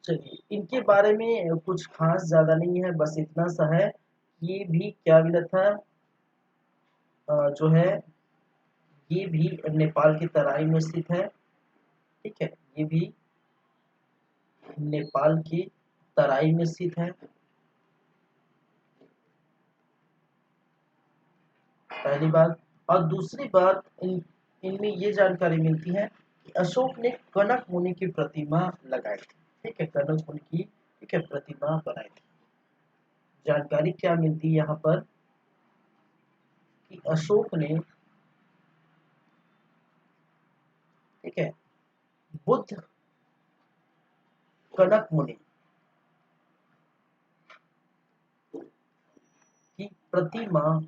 चलिए, इनके बारे में कुछ खास ज्यादा नहीं है, बस इतना सा है, ये भी क्या मिला था, जो है ये भी नेपाल की तराई में स्थित है, ठीक है, ये भी नेपाल की तराई में स्थित है, पहली बात। और दूसरी बात, इनमें ये जानकारी मिलती है कि अशोक ने कनक मुनि की प्रतिमा लगाई थी, ठीक है, कनक मुनि की, ठीक है, प्रतिमा बनाई थी। जानकारी क्या मिलती है यहाँ पर कि अशोक ने, ठीक है, बुद्ध कनक मुनि की प्रतिमा,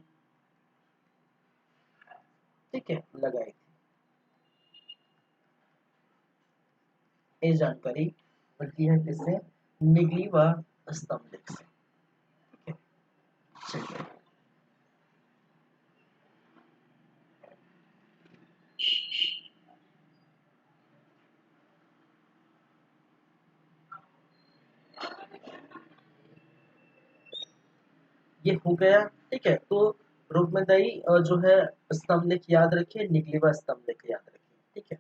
ठीक है, लगाई थी। ये जानकारी मिलती है किससे, निगली व स्तंभ लेख से, ठीक है। चलिए, ये हो गया, ठीक है। तो रुक्मदाई जो है स्तंभ लेख याद रखिए, निगली व स्तंभ लेख याद रखिए, ठीक है।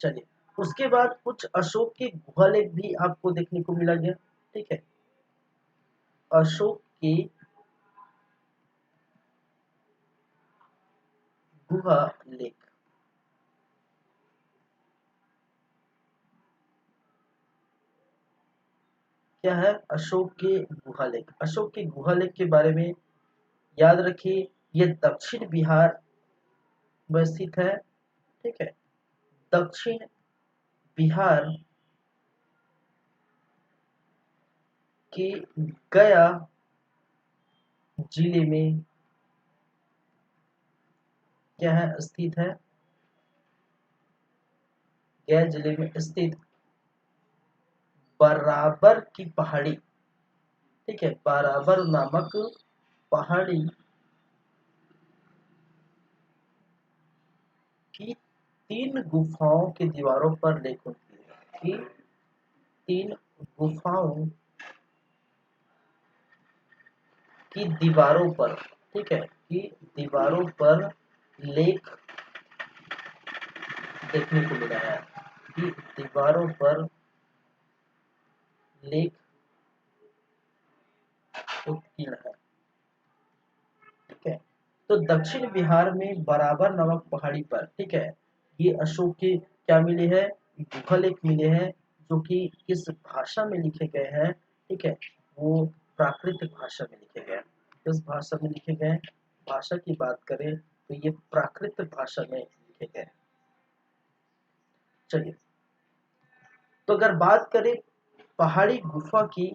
चलिए, उसके बाद कुछ अशोक के गुहा लेख भी आपको देखने को मिला गया, ठीक है। अशोक के गुहा लेख, क्या है, अशोक के गुहा लेख। अशोक के गुहा लेख के बारे में याद रखिए, यह दक्षिण बिहार में स्थित है, ठीक है, दक्षिण बिहार के गया जिले में क्या है, स्थित है, गया जिले में स्थित बराबर की पहाड़ी, ठीक है, बराबर नामक पहाड़ी की 3 गुफाओं की दीवारों पर लेख होती है कि 3 गुफाओं की दीवारों पर, ठीक है, कि दीवारों पर लेख देखने को मिला है, कि दीवारों पर लेख उत्कीर्ण है। ठीक है, तो दक्षिण बिहार में बराबर नामक पहाड़ी पर, ठीक है, ये अशोक के क्या मिले हैं, गुफालेख मिले हैं, जो कि किस भाषा में लिखे गए हैं, ठीक है, वो प्राकृत भाषा में लिखे गए हैं। किस भाषा में लिखे गए, भाषा की बात करें तो ये प्राकृत भाषा में लिखे गए। चलिए, तो अगर बात करें पहाड़ी गुफा की,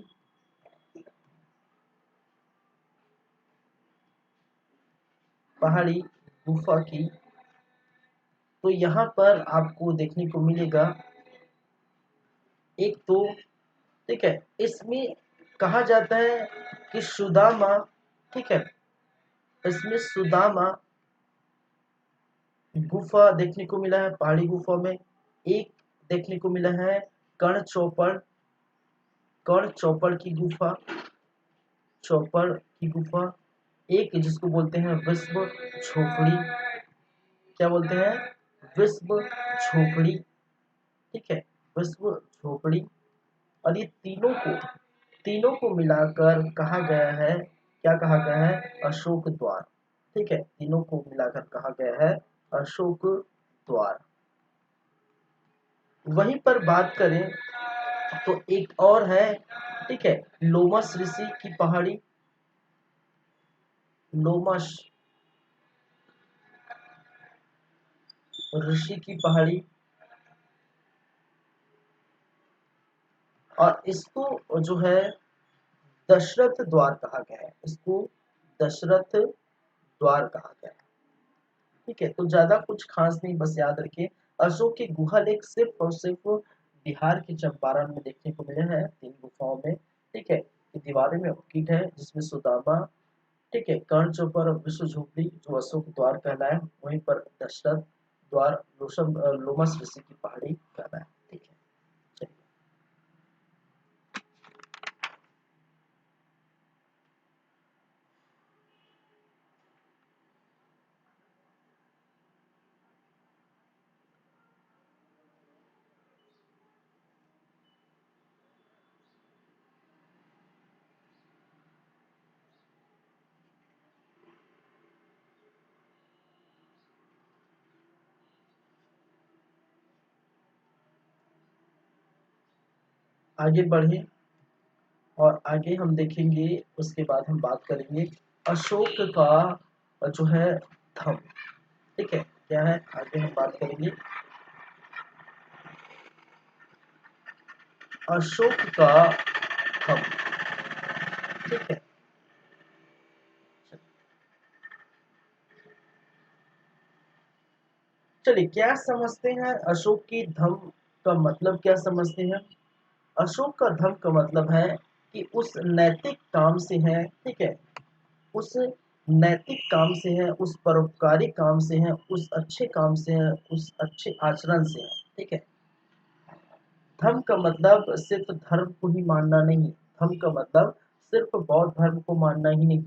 पहाड़ी गुफा की, तो यहाँ पर आपको देखने को मिलेगा एक तो, ठीक है, इसमें कहा जाता है कि सुदामा, ठीक है, इसमें सुदामा गुफा देखने को मिला है पहाड़ी गुफा में। एक देखने को मिला है कर्ण चौपड़, कर्ण चौपड़ की गुफा, चौपड़ की गुफा। एक जिसको बोलते हैं विश्व झोपड़ी, क्या बोलते हैं, विश्व झोपड़ी, ठीक है, विश्व झोपड़ी। और ये तीनों को मिलाकर कहा गया है, क्या कहा गया है, अशोक द्वार। ठीक है, तीनों को मिलाकर कहा गया है अशोक द्वार। वहीं पर बात करें तो एक और है, ठीक है, लोमस ऋषि की पहाड़ी, लोमस ऋषि की पहाड़ी। और इसको जो है दशरथ द्वार कहा गया है, इसको दशरथ द्वार कहा गया है। ठीक है, तो ज्यादा कुछ खास नहीं, बस याद रखिए अशोक की गुहा लेख सिर्फ और सिर्फ बिहार के चंपारण में देखने को मिले हैं, 3 गुफाओं में। ठीक है, दीवारें में उपकीट है, जिसमें सुदामा, ठीक है, कर्ण चौपर, विश्व झोपड़ी जो अशोक द्वार कहलाए, वहीं पर दशरथ द्वार लोमस ऋषि की पहाड़ी कहलाए। ठीक है, चलिए आगे बढ़े, और आगे हम देखेंगे, उसके बाद हम बात करेंगे अशोक का जो है थंब। ठीक है, क्या है, आगे हम बात करेंगे अशोक का थंब। ठीक है, चलिए क्या समझते हैं अशोक की धम्म का मतलब, क्या समझते हैं। अशोक का धम्म का मतलब है कि उस नैतिक काम से है, ठीक है, उस नैतिक काम से है, उस परोपकारी काम से है, उस अच्छे काम से है, उस अच्छे आचरण से है। ठीक है, धर्म का मतलब सिर्फ धर्म को ही मानना नहीं, धर्म का मतलब सिर्फ बौद्ध धर्म को मानना ही नहीं,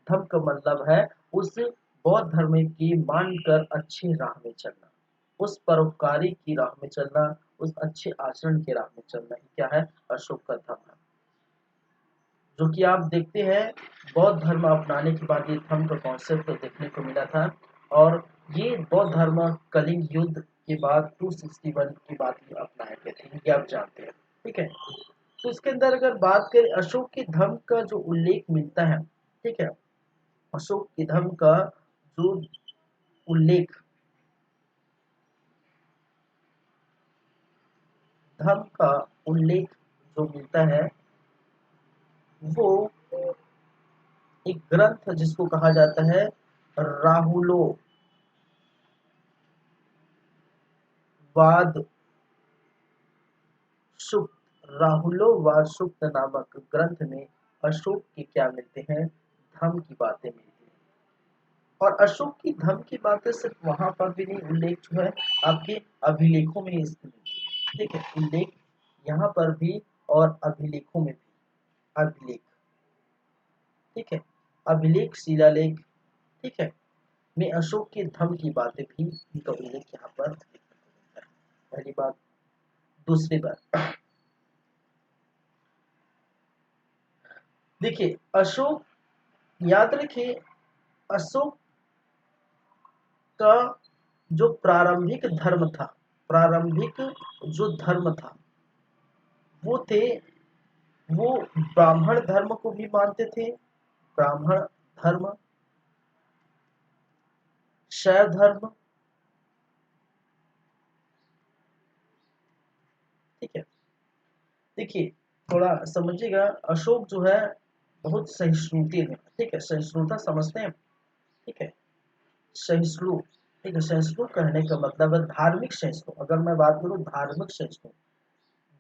धर्म का मतलब है उस बौद्ध धर्म की मानकर अच्छी राह में चलना, उस परोपकारी की राह में चलना, उस अच्छे आचरण की राह में चलना ही क्या है, अशोक का धर्म है। जो कि आप देखते हैं बौद्ध धर्म अपनाने के बाद ये धर्म का कॉन्सेप्ट देखने को मिला था। और ये बौद्ध धर्म कलिंग युद्ध के बाद 261 की बात ये अपनाए गए थे, ये आप जानते हैं। ठीक है, तो इसके अंदर अगर बात करें अशोक के धर्म का जो उल्लेख मिलता है, ठीक है, अशोक के धर्म का जो उल्लेख, धर्म का उल्लेख जो मिलता है, वो एक ग्रंथ जिसको कहा जाता है राहुलो वाद सुक्त, राहुलोवाद सुक्त नामक ग्रंथ में अशोक के क्या मिलते हैं, धम की बातें मिलती हैं। और अशोक की धम की बातें सिर्फ वहां पर भी नहीं, उल्लेख जो है आपके अभिलेखों में इसकी मिलती है। ठीक है, उल्लेख यहाँ पर भी और अभिलेखों में भी। अभिलेख, ठीक है, अभिलेख शिलालेख, ठीक है, में अशोक के धम की बातें भी इनका उल्लेख यहाँ पर देखने को मिलता है। पहली बात। दूसरी बात, देखिए अशोक, याद रखिए अशोक का जो प्रारंभिक धर्म था, प्रारंभिक जो धर्म था वो थे, वो ब्राह्मण धर्म को भी मानते थे। ब्राह्मण धर्म, शैव धर्म, ठीक है। देखिए थोड़ा समझिएगा, अशोक जो है बहुत सहिष्णुता है, ठीक है, सहिष्णुता समझते हैं, ठीक है, सहिष्णु, ठीक है, सहिष्णु कहने का मतलब है धार्मिक सहिष्णु। अगर मैं बात करूं धार्मिक सहिष्णु,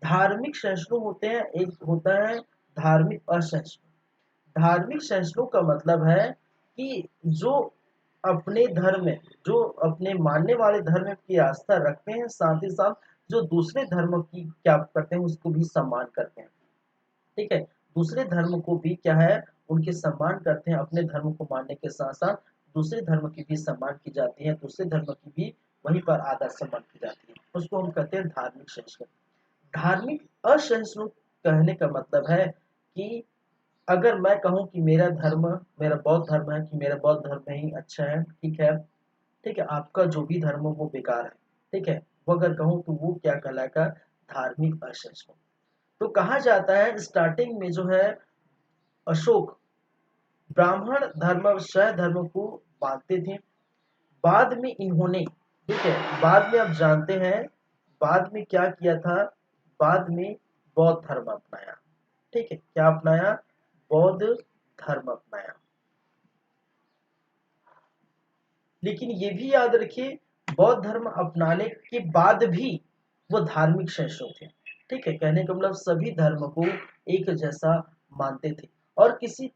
धार्मिक सहिष्णु होते हैं, एक होता है धार्मिक असहिष्णु। धार्मिक सहिष्णु का मतलब है कि जो अपने धर्म में, जो अपने मानने वाले धर्म की आस्था रखते हैं, साथ ही साथ जो दूसरे धर्म की क्या करते हैं उसको भी सम्मान करते हैं, ठीक है, दूसरे धर्म को भी क्या है उनके सम्मान करते हैं। अपने धर्म को मानने के साथ साथ दूसरे धर्म की भी सम्मान की जाती है, दूसरे धर्म की भी वहीं पर आदर सम्मान की जाती है, उसको हम कहते हैं धार्मिक सहिष्णु। धार्मिक असहिष्णु कहने का मतलब है कि अगर मैं कहूँ कि मेरा धर्म, मेरा बौद्ध धर्म है, कि मेरा बौद्ध धर्म ही अच्छा है, ठीक है, ठीक है, आपका जो भी धर्म हो वो बेकार है, ठीक है, वो अगर कहूँ तो वो क्या कहलाएगा, धार्मिक असहिष्णु। तो कहा जाता है स्टार्टिंग में जो है अशोक ब्राह्मण धर्म और शैव धर्म को मानते थे। बाद में इन्होंने, ठीक है, बाद में आप जानते हैं बाद में क्या किया था, बाद में बौद्ध धर्म अपनाया, ठीक है, क्या अपनाया, बौद्ध धर्म अपनाया। लेकिन ये भी याद रखिए बौद्ध धर्म अपनाने के बाद भी वो धार्मिक सहिष्णु थे, ठीक है, कहने का मतलब सभी धर्म को एक जैसा मानते थे। और किसी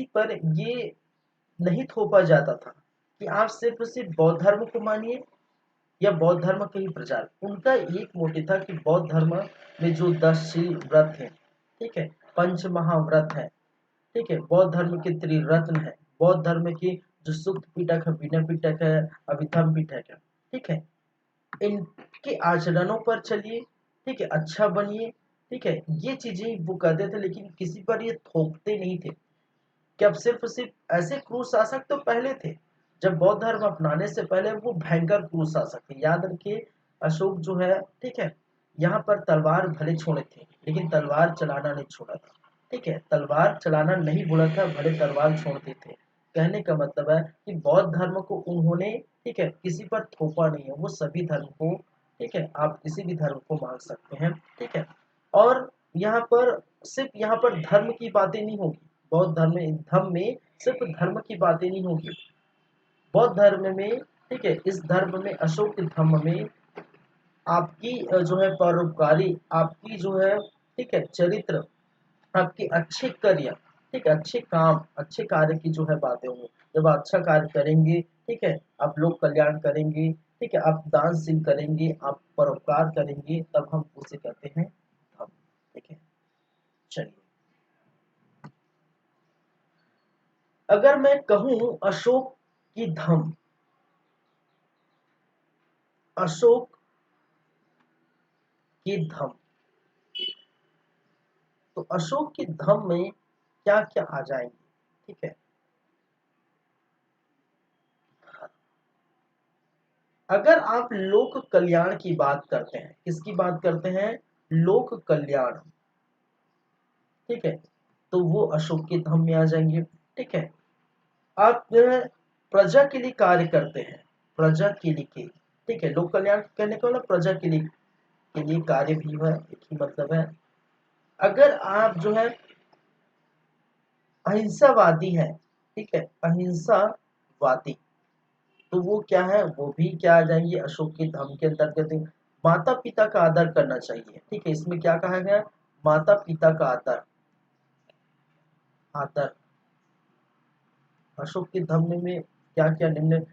पर ये नहीं थोपा जाता था कि आप सिर्फ बौद्ध धर्म को मानिए या बौद्ध धर्म का ही प्रचार। उनका एक मोटिव था कि बौद्ध धर्म में जो 10 व्रत है, ठीक है, पंच महाव्रत है, ठीक है, बौद्ध धर्म के त्रिरत्न है, बौद्ध धर्म की जो सुक्त पिटक है, विनय पिटक है, अभिधम पिटक है, ठीक है, इनके आचरणों पर चलिए, ठीक है, अच्छा बनिए, ठीक है, ये चीजें वो कहते थे, लेकिन किसी पर ये थोपते नहीं थे कि अब सिर्फ ऐसे क्रूर शासक तो पहले थे, जब बौद्ध धर्म अपनाने से पहले वो भयंकर क्रूर शासक थे। याद रखिए अशोक जो है, ठीक है, यहाँ पर तलवार भले छोड़े थे लेकिन तलवार चलाना नहीं छोड़ा था, ठीक है, तलवार चलाना नहीं भूला था, भले तलवार छोड़ते थे। कहने का मतलब है कि बौद्ध धर्म को उन्होंने, ठीक है, किसी पर थोपा नहीं है, वो सभी धर्म को, ठीक है, आप किसी भी धर्म को मान सकते हैं, ठीक है। और यहाँ पर सिर्फ यहाँ पर धर्म की बातें नहीं होगी, बौद्ध धर्म में सिर्फ धर्म की बातें नहीं होगी, बौद्ध धर्म में, ठीक है, इस धर्म में अशोक के धर्म में आपकी जो है परोपकारी, आपकी जो है, ठीक है, चरित्र, आपके अच्छे कार्य, ठीक है, अच्छे काम, अच्छे कार्य की जो है बातें होंगी। जब आप अच्छा कार्य करेंगे, ठीक है, आप लोग कल्याण करेंगे, ठीक है, आप दानशील करेंगे, आप परोपकार करेंगे, तब हम उसे कहते हैं धर्म, ठीक है। चलिए, अगर मैं कहूं अशोक की धम, अशोक की धम, तो अशोक की धम में क्या क्या आ जाएंगे, ठीक है। अगर आप लोक कल्याण की बात करते हैं, किसकी बात करते हैं, लोक कल्याण, ठीक है, तो वो अशोक के धम में आ जाएंगे, ठीक है। आप जो है प्रजा के लिए कार्य करते हैं, प्रजा के लिए, ठीक है, लोक कल्याण करने का मतलब प्रजा के लिए कार्य भी है, एक ही मतलब है। अगर आप जो है अहिंसावादी है, ठीक है, अहिंसावादी, तो वो क्या है, वो भी क्या आ जाएंगे अशोक के धर्म के अंतर्गत। माता पिता का आदर करना चाहिए, ठीक है, इसमें क्या कहा गया, माता पिता का आदर, आदर। अशोक के धम्म में क्या क्या निम्न,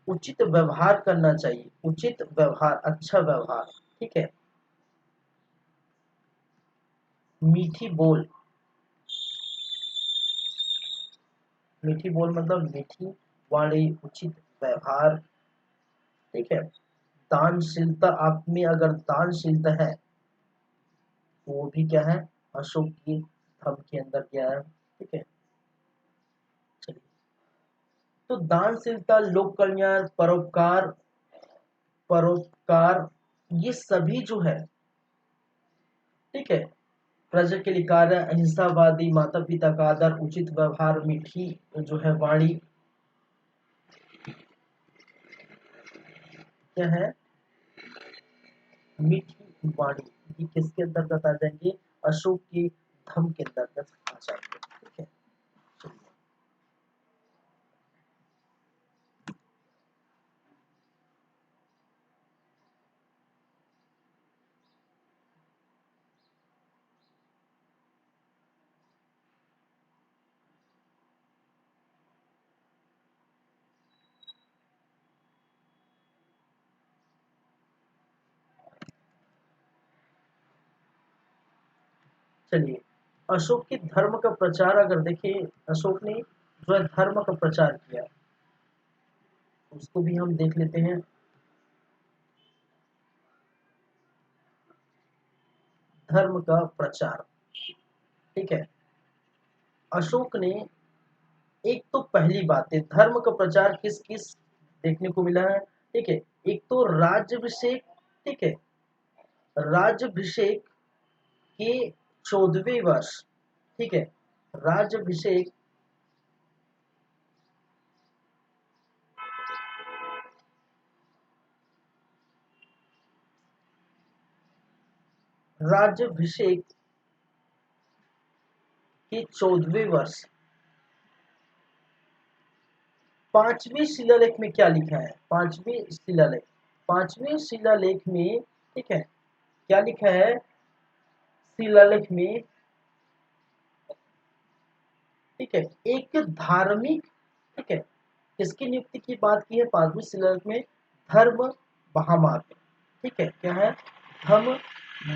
उचित व्यवहार करना चाहिए, उचित व्यवहार, अच्छा व्यवहार, ठीक है। मीठी बोल, मीठी बोल मतलब मीठी वाणी, उचित व्यवहार, ठीक है। दानशीलता, आप में अगर दानशीलता है तो वो भी क्या है, अशोक की धर्म के अंदर क्या है, ठीक है। चलिए, तो दानशीलता, लोक कल्याण, परोपकार, परोपकार, ये सभी जो है, ठीक है, प्रजा के लिए कार्य, अहिंसावादी, माता पिता का आदर, उचित व्यवहार, मीठी जो है वाणी, क्या है, मीठी वाणी, ये किसके अंतर्गत आ जाएंगे, अशोक के धम्म के अंतर्गत आ जाएंगे, ठीक है। चलिए, अशोक के धर्म का प्रचार अगर देखें, अशोक ने जो है धर्म का प्रचार किया, उसको भी हम देख लेते हैं। धर्म का प्रचार, ठीक है। अशोक ने, एक तो पहली बात है, धर्म का प्रचार किस किस देखने को मिला है, ठीक है। एक तो राज्यभिषेक, ठीक है, राज्यभिषेक के 14वें वर्ष, ठीक है, राज्यभिषेक, राज्यभिषेक के 14वें वर्ष, पांचवें शिलालेख में क्या लिखा है, पांचवें शिलालेख, पांचवें शिलालेख में, ठीक है, क्या लिखा है शिलालेख में, ठीक है, एक धार्मिक, ठीक है, किसकी नियुक्ति की बात की है पांचवें शिलालेख में, धर्म महामात्र, ठीक है, क्या है, धर्म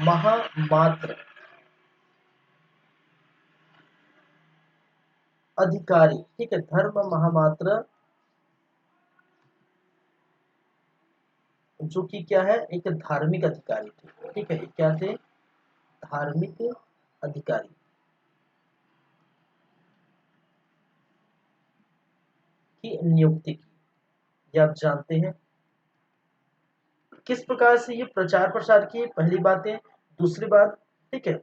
महामात्र अधिकारी, ठीक है, धर्म महामात्र, जो कि क्या है, एक धार्मिक अधिकारी थे, ठीक है, क्या थे, धार्मिक अधिकारी की नियुक्ति की, ये आप जानते हैं। किस प्रकार से ये प्रचार प्रसार किए, पहली बात है। दूसरी बात, ठीक है,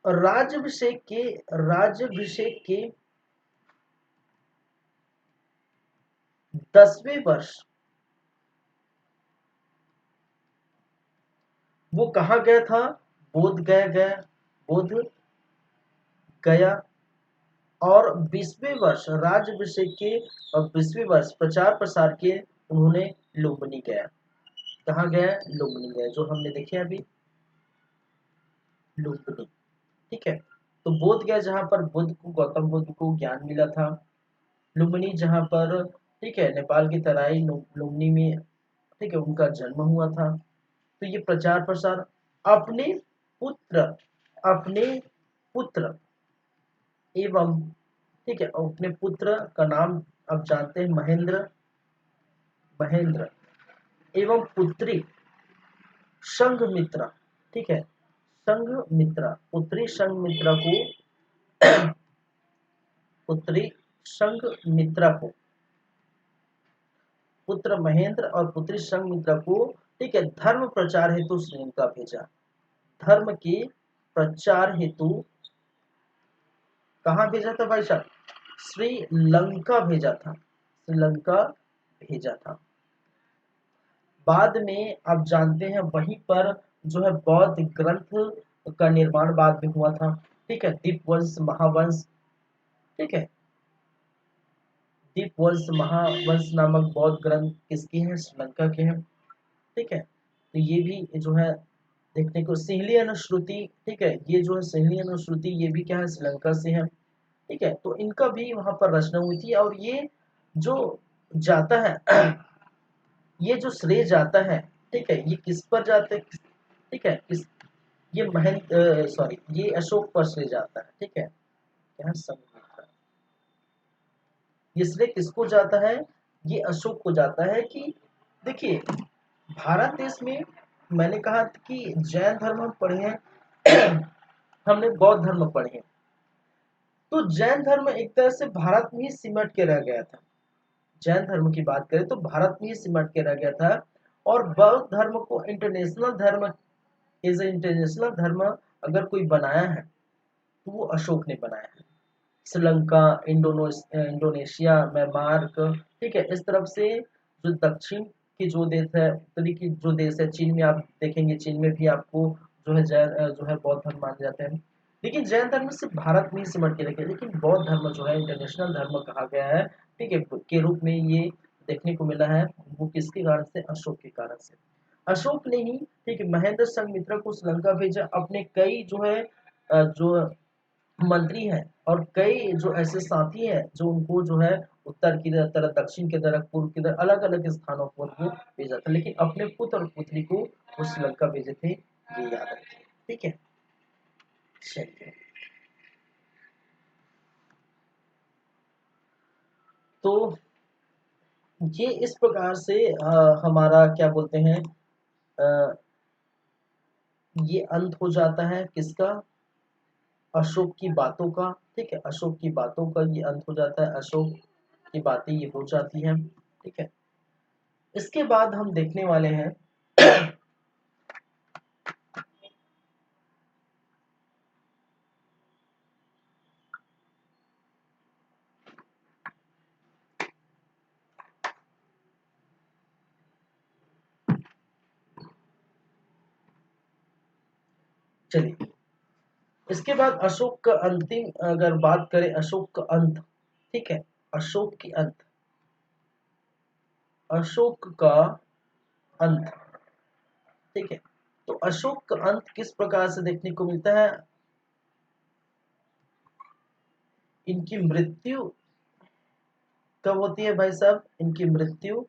राज्यभिषेक के 10वें वर्ष वो कहाँ गया था, बोध गया गया, बोध गया। और 20वें वर्ष राज्यभिषेक के, और 20वें वर्ष प्रचार प्रसार के उन्होंने लुम्बिनी गया, कहाँ गया, लुम्बिनी गया, जो हमने देखे अभी, लुम्बिनी, ठीक है। तो बोध गया जहां पर बुद्ध को, गौतम बुद्ध को ज्ञान मिला था, लुम्बिनी जहां पर, ठीक है, नेपाल की तराई लुम्बिनी में, ठीक है, उनका जन्म हुआ था। तो ये प्रचार प्रसार, अपने पुत्र, अपने पुत्र एवं, ठीक है, अपने पुत्र का नाम आप जानते हैं, महेंद्र, महेंद्र एवं पुत्री संघमित्रा, ठीक है, संघमित्रा, पुत्री संघमित्रा को, पुत्री संघमित्रा को, पुत्र महेंद्र और पुत्री संघमित्रा को, ठीक है, धर्म प्रचार हेतु श्रीलंका भेजा, धर्म के प्रचार हेतु कहाँ भेजा था भाई साहब, श्रीलंका भेजा था, श्रीलंका भेजा था। बाद में आप जानते हैं वहीं पर जो है बौद्ध ग्रंथ का निर्माण बाद में हुआ था, ठीक है, दीपवंश महावंश, ठीक है, दीपवंश महावंश नामक बौद्ध ग्रंथ किसके हैं, श्रीलंका के हैं, ठीक है। तो ये भी जो है देखने को सिंहली अनुश्रुति, ठीक है, ये जो है सिंहली अनुश्रुति ये भी क्या है श्रीलंका से है, ठीक है। तो इनका भी वहां पर रचना हुई थी और ये जो जाता है ये जो श्रेय जाता है, ठीक है, ये किस पर जाता है, ठीक है, किस ये महेंद्र सॉरी ये अशोक पर श्रेय जाता है, ठीक है, क्या संगीत ये श्रेय किसको जाता है, ये अशोक को जाता है कि देखिए भारत देश में मैंने कहा कि जैन धर्म हम पढ़े हैं हमने बौद्ध धर्म पढ़े हैं, तो जैन धर्म एक तरह से भारत में ही सिमट के रह गया था। जैन धर्म की बात करें तो भारत में ही सिमट के रह गया था और बौद्ध धर्म को इंटरनेशनल धर्म एज ए इंटरनेशनल धर्म अगर कोई बनाया है तो वो अशोक ने बनाया है। श्रीलंका, इंडोनेशिया, म्यांमार, ठीक है, इस तरफ से जो दक्षिण की जो देश है, उत्तरी की जो देश है, चीन में आप देखेंगे, चीन में भी आपको जो है जैन जो है बौद्ध धर्म माने जाते हैं। लेकिन जैन धर्म सिर्फ भारत में ही सिमट के रखे, लेकिन बौद्ध धर्म जो है इंटरनेशनल धर्म कहा गया है, ठीक है, के रूप में ये देखने को मिला है। वो किसके कारण से, अशोक के कारण से। अशोक ने ही, ठीक है, महेंद्र संघमित्रा को श्रीलंका भेजा, अपने कई जो है जो मंत्री हैं और कई जो ऐसे साथी हैं जो उनको जो है उत्तर की तरफ, दक्षिण की तरफ, पूर्व की तरफ, अलग अलग स्थानों पर वो भेजा था, लेकिन अपने पुत्र और पुत्री को वो श्रीलंका भेजे थे, ये याद रखिए, ठीक है। चलिए, तो ये इस प्रकार से हमारा क्या बोलते हैं अ, ये अंत हो जाता है किसका, अशोक की बातों का, ठीक है, अशोक की बातों का ये अंत हो जाता है, अशोक की बातें ये हो जाती हैं, ठीक है। इसके बाद हम देखने वाले हैं चलिए, इसके बाद अशोक का अंतिम अगर बात करें, अशोक का अंत, ठीक है, अशोक की अंत, अशोक का अंत, ठीक है। तो अशोक का अंत किस प्रकार से देखने को मिलता है, इनकी मृत्यु कब होती है भाई साहब, इनकी मृत्यु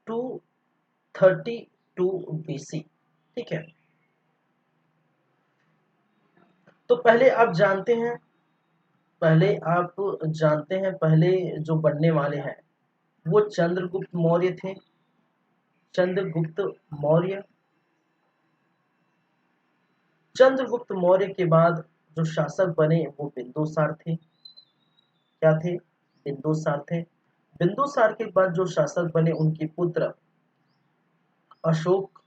232 बीसी, ठीक है। तो पहले जो बनने वाले हैं वो चंद्रगुप्त मौर्य थे, चंद्रगुप्त मौर्य। चंद्रगुप्त मौर्य के बाद जो शासक बने वो बिंदुसार थे, क्या थे, बिंदुसार थे। बिंदुसार के बाद जो शासक बने उनके पुत्र अशोक,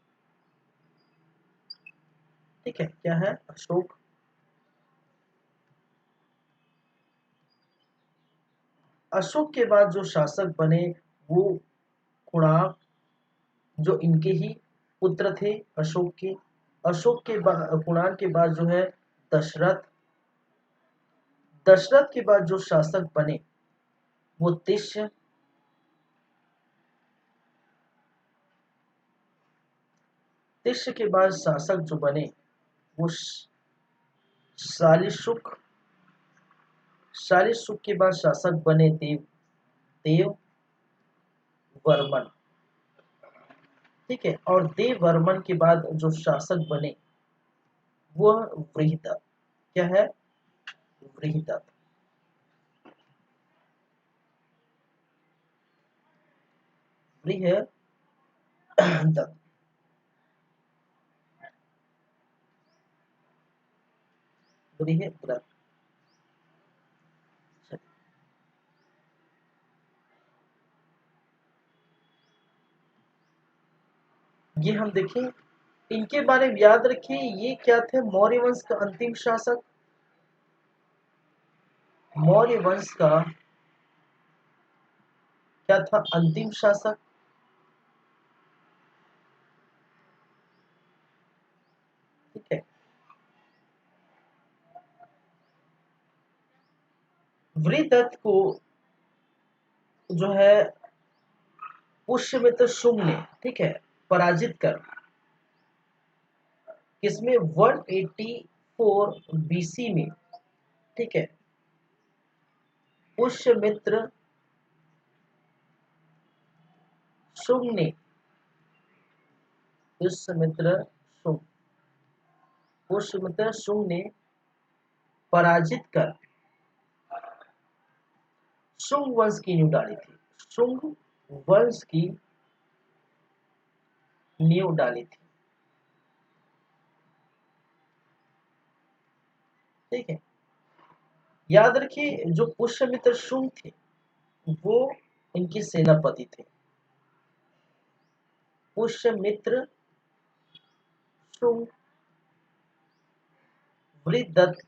ठीक है, क्या है, अशोक। अशोक के बाद जो शासक बने वो कुणाक, जो इनके ही पुत्र थे अशोक के। अशोक के बाद, कुणाक के बाद जो है दशरथ। दशरथ के बाद जो शासक बने वो तिष्य। तिष्य के बाद शासक जो बने वो शालिशुक। शालिशुक के बाद शासक बने देव वर्मन, ठीक है। और देव वर्मन के बाद जो शासक बने वह वृहदत्त, क्या है, वृहदत्त, वृहदत्त, वृहदत्त। ये हम देखें, इनके बारे में याद रखिए, ये क्या थे, मौर्य वंश का अंतिम शासक। मौर्य वंश का क्या था, अंतिम शासक, ठीक है। वृहदत्त को जो है पुष्यमित्र शुंग ने, ठीक है, पराजित कर, किसमें 184 बीसी में, ठीक है, पुष्यमित्र शुंग ने, पुष्यमित्र शुंग, पुष्यमित्र शुंग ने पराजित कर शुंग वंश की नींव डाली थी, शुंग वंश की नींव डाली थी, ठीक है। याद रखिए जो पुष्यमित्र शुंग थे वो इनके सेनापति थे, पुष्यमित्र शुंग वृद्धदत्त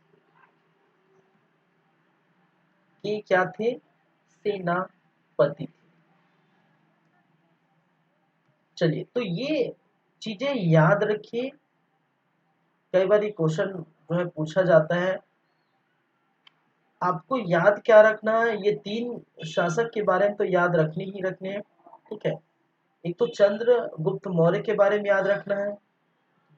के क्या थे, सेनापति थे। चलिए तो ये चीजें याद रखिए, कई बार ये क्वेश्चन जो है पूछा जाता है। आपको याद क्या रखना है, ये तीन शासक के बारे में तो याद रखने ही रखने हैं, ठीक है। एक तो चंद्रगुप्त मौर्य के बारे में याद रखना है,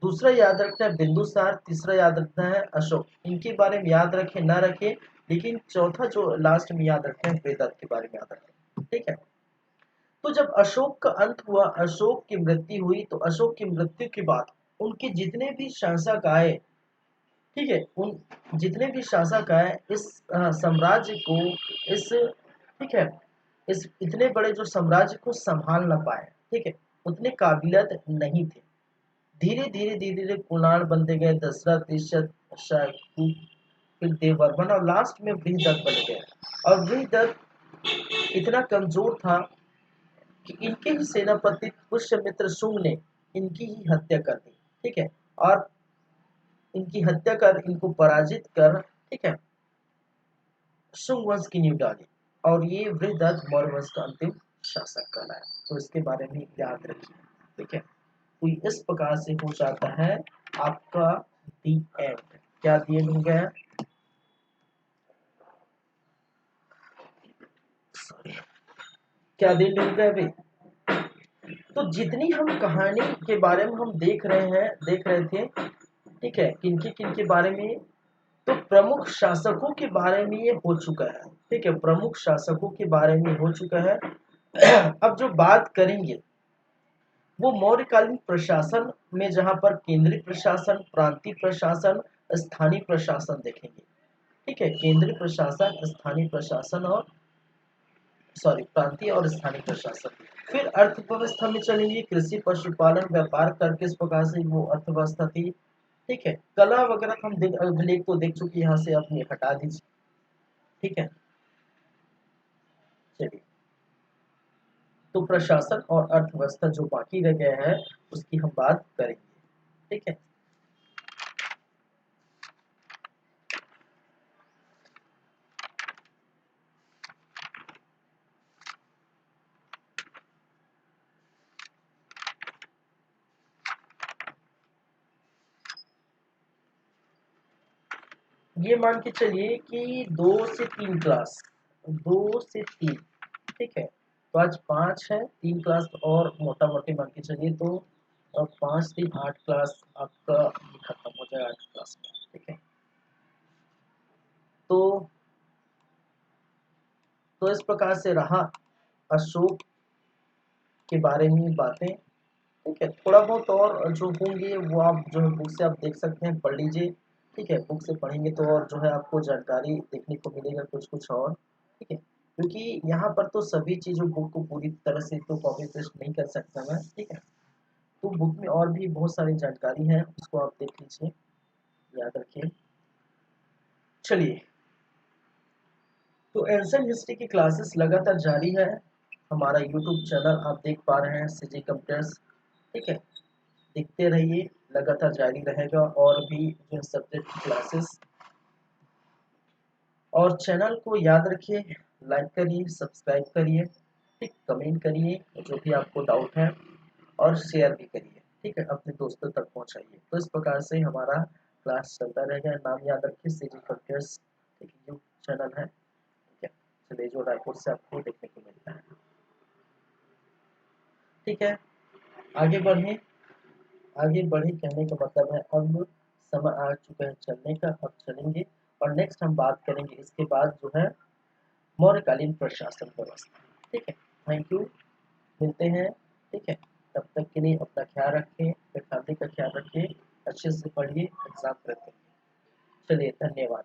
दूसरा याद रखना है बिंदुसार, तीसरा याद रखना है अशोक। इनके बारे में याद रखें ना रखें, लेकिन चौथा जो लास्ट में याद रखना है वेदत के बारे में याद रखें, ठीक है। तो जब अशोक का अंत हुआ, अशोक की मृत्यु हुई, तो अशोक की मृत्यु के बाद उनके जितने भी शासक आए, ठीक है, उन जितने भी शासक आए इस साम्राज्य को, इस, ठीक है, इस इतने बड़े जो साम्राज्य को संभाल ना पाए, ठीक है, उतने काबिलियत नहीं थे। धीरे धीरे धीरे धीरे कुणाल बनते गए, दशरथ, ईशत, शाहू, फिर देववर्मन और लास्ट में बृहदत्त बन गए। और बृहदत्त इतना कमजोर था कि इनके ही सेनापति पुष्यमित्र शुंग ने इनकी ही हत्या कर दी, ठीक है। और इनकी हत्या कर, इनको पराजित कर, ठीक है, शुंग वंश की नींव डाली, और ये बृहदत्त मौर्य वंश का अंतिम शासक कहलाया। तो इसके बारे में याद रखिए, ठीक है। तो इस प्रकार से हो जाता है आपका दी एंड। क्या दी एंड हो गया, सॉरी, क्या दी एंड हो गया भाई। तो जितनी हम कहानी के बारे में हम देख रहे थे, ठीक है, किनके किनके बारे में, तो प्रमुख शासकों के बारे में ये हो चुका है, ठीक है, प्रमुख शासकों के बारे में हो चुका है। अब जो बात करेंगे वो मौर्यकालीन प्रशासन में, जहां पर केंद्रीय प्रशासन, प्रांतीय प्रशासन, स्थानीय प्रशासन देखेंगे, ठीक है, केंद्रीय प्रशासन, स्थानीय प्रशासन और, सॉरी, प्रांतीय और स्थानीय प्रशासन। फिर अर्थव्यवस्था में चलेंगे, कृषि, पशुपालन, व्यापार कर किस प्रकार से वो अर्थव्यवस्था थी, ठीक है। कला वगैरह हम अभिलेख तो देख चुके, यहाँ से अपने हटा दीजिए, ठीक है। चलिए, तो प्रशासन और अर्थव्यवस्था जो बाकी रह गया है उसकी हम बात करेंगे, ठीक है। ये मान के चलिए कि 2 से 3 क्लास, 2 से 3, ठीक है। तो आज 5 है, 3 क्लास और मोटा मोटी मान के चलिए, तो 5 से 8 क्लास आपका खत्म हो जाए 8 क्लास में, ठीक है। तो इस प्रकार से रहा अशोक के बारे में बातें, ठीक है। थोड़ा बहुत और जो होंगे वो आप जो है बुक से आप देख सकते हैं, पढ़ लीजिए, ठीक है। बुक से पढ़ेंगे तो और जो है आपको जानकारी देखने को मिलेगा कुछ कुछ और, ठीक है। क्योंकि यहाँ पर तो सभी चीज़ों बुक को पूरी तरह से तो कॉपी पेस्ट नहीं कर सकता मैं, ठीक है। तो बुक में और भी बहुत सारी जानकारी है, उसको आप देख लीजिए, याद रखिए। चलिए, तो एंशिएंट हिस्ट्री की क्लासेस लगातार जारी है। हमारा यूट्यूब चैनल आप देख पा रहे हैं, सीजी कंप्यूटर्स, ठीक है। देखते रहिए, लगातार जारी रहेगा और भी जो सब्जेक्ट की क्लासेस। और चैनल को याद रखिए, लाइक करिए, सब्सक्राइब करिए, ठीक, कमेंट करिए जो भी आपको डाउट है, और शेयर भी करिए, ठीक है, अपने दोस्तों तक पहुंचाइए। तो इस प्रकार से हमारा क्लास चलता रहेगा। नाम याद रखिए, सीजी कंप्यूटर्स, ठीक, यूट्यूब चैनल है, ठीक है। चलिए, जो रायपुर से आपको देखने को मिलता है, ठीक है। आगे बढ़े, आगे बढ़े कहने का मतलब है अब समय आ चुका है चलने का, अब चलेंगे। और नेक्स्ट हम बात करेंगे इसके बाद जो है मौर्यकालीन प्रशासन व्यवस्था। ठीक है, थैंक यू, मिलते हैं। ठीक है, तब तक के लिए अपना ख्याल रखें, अपने फैमिली का ख्याल रखें, अच्छे से पढ़िए, एग्जाम करते हैं। चलिए, धन्यवाद।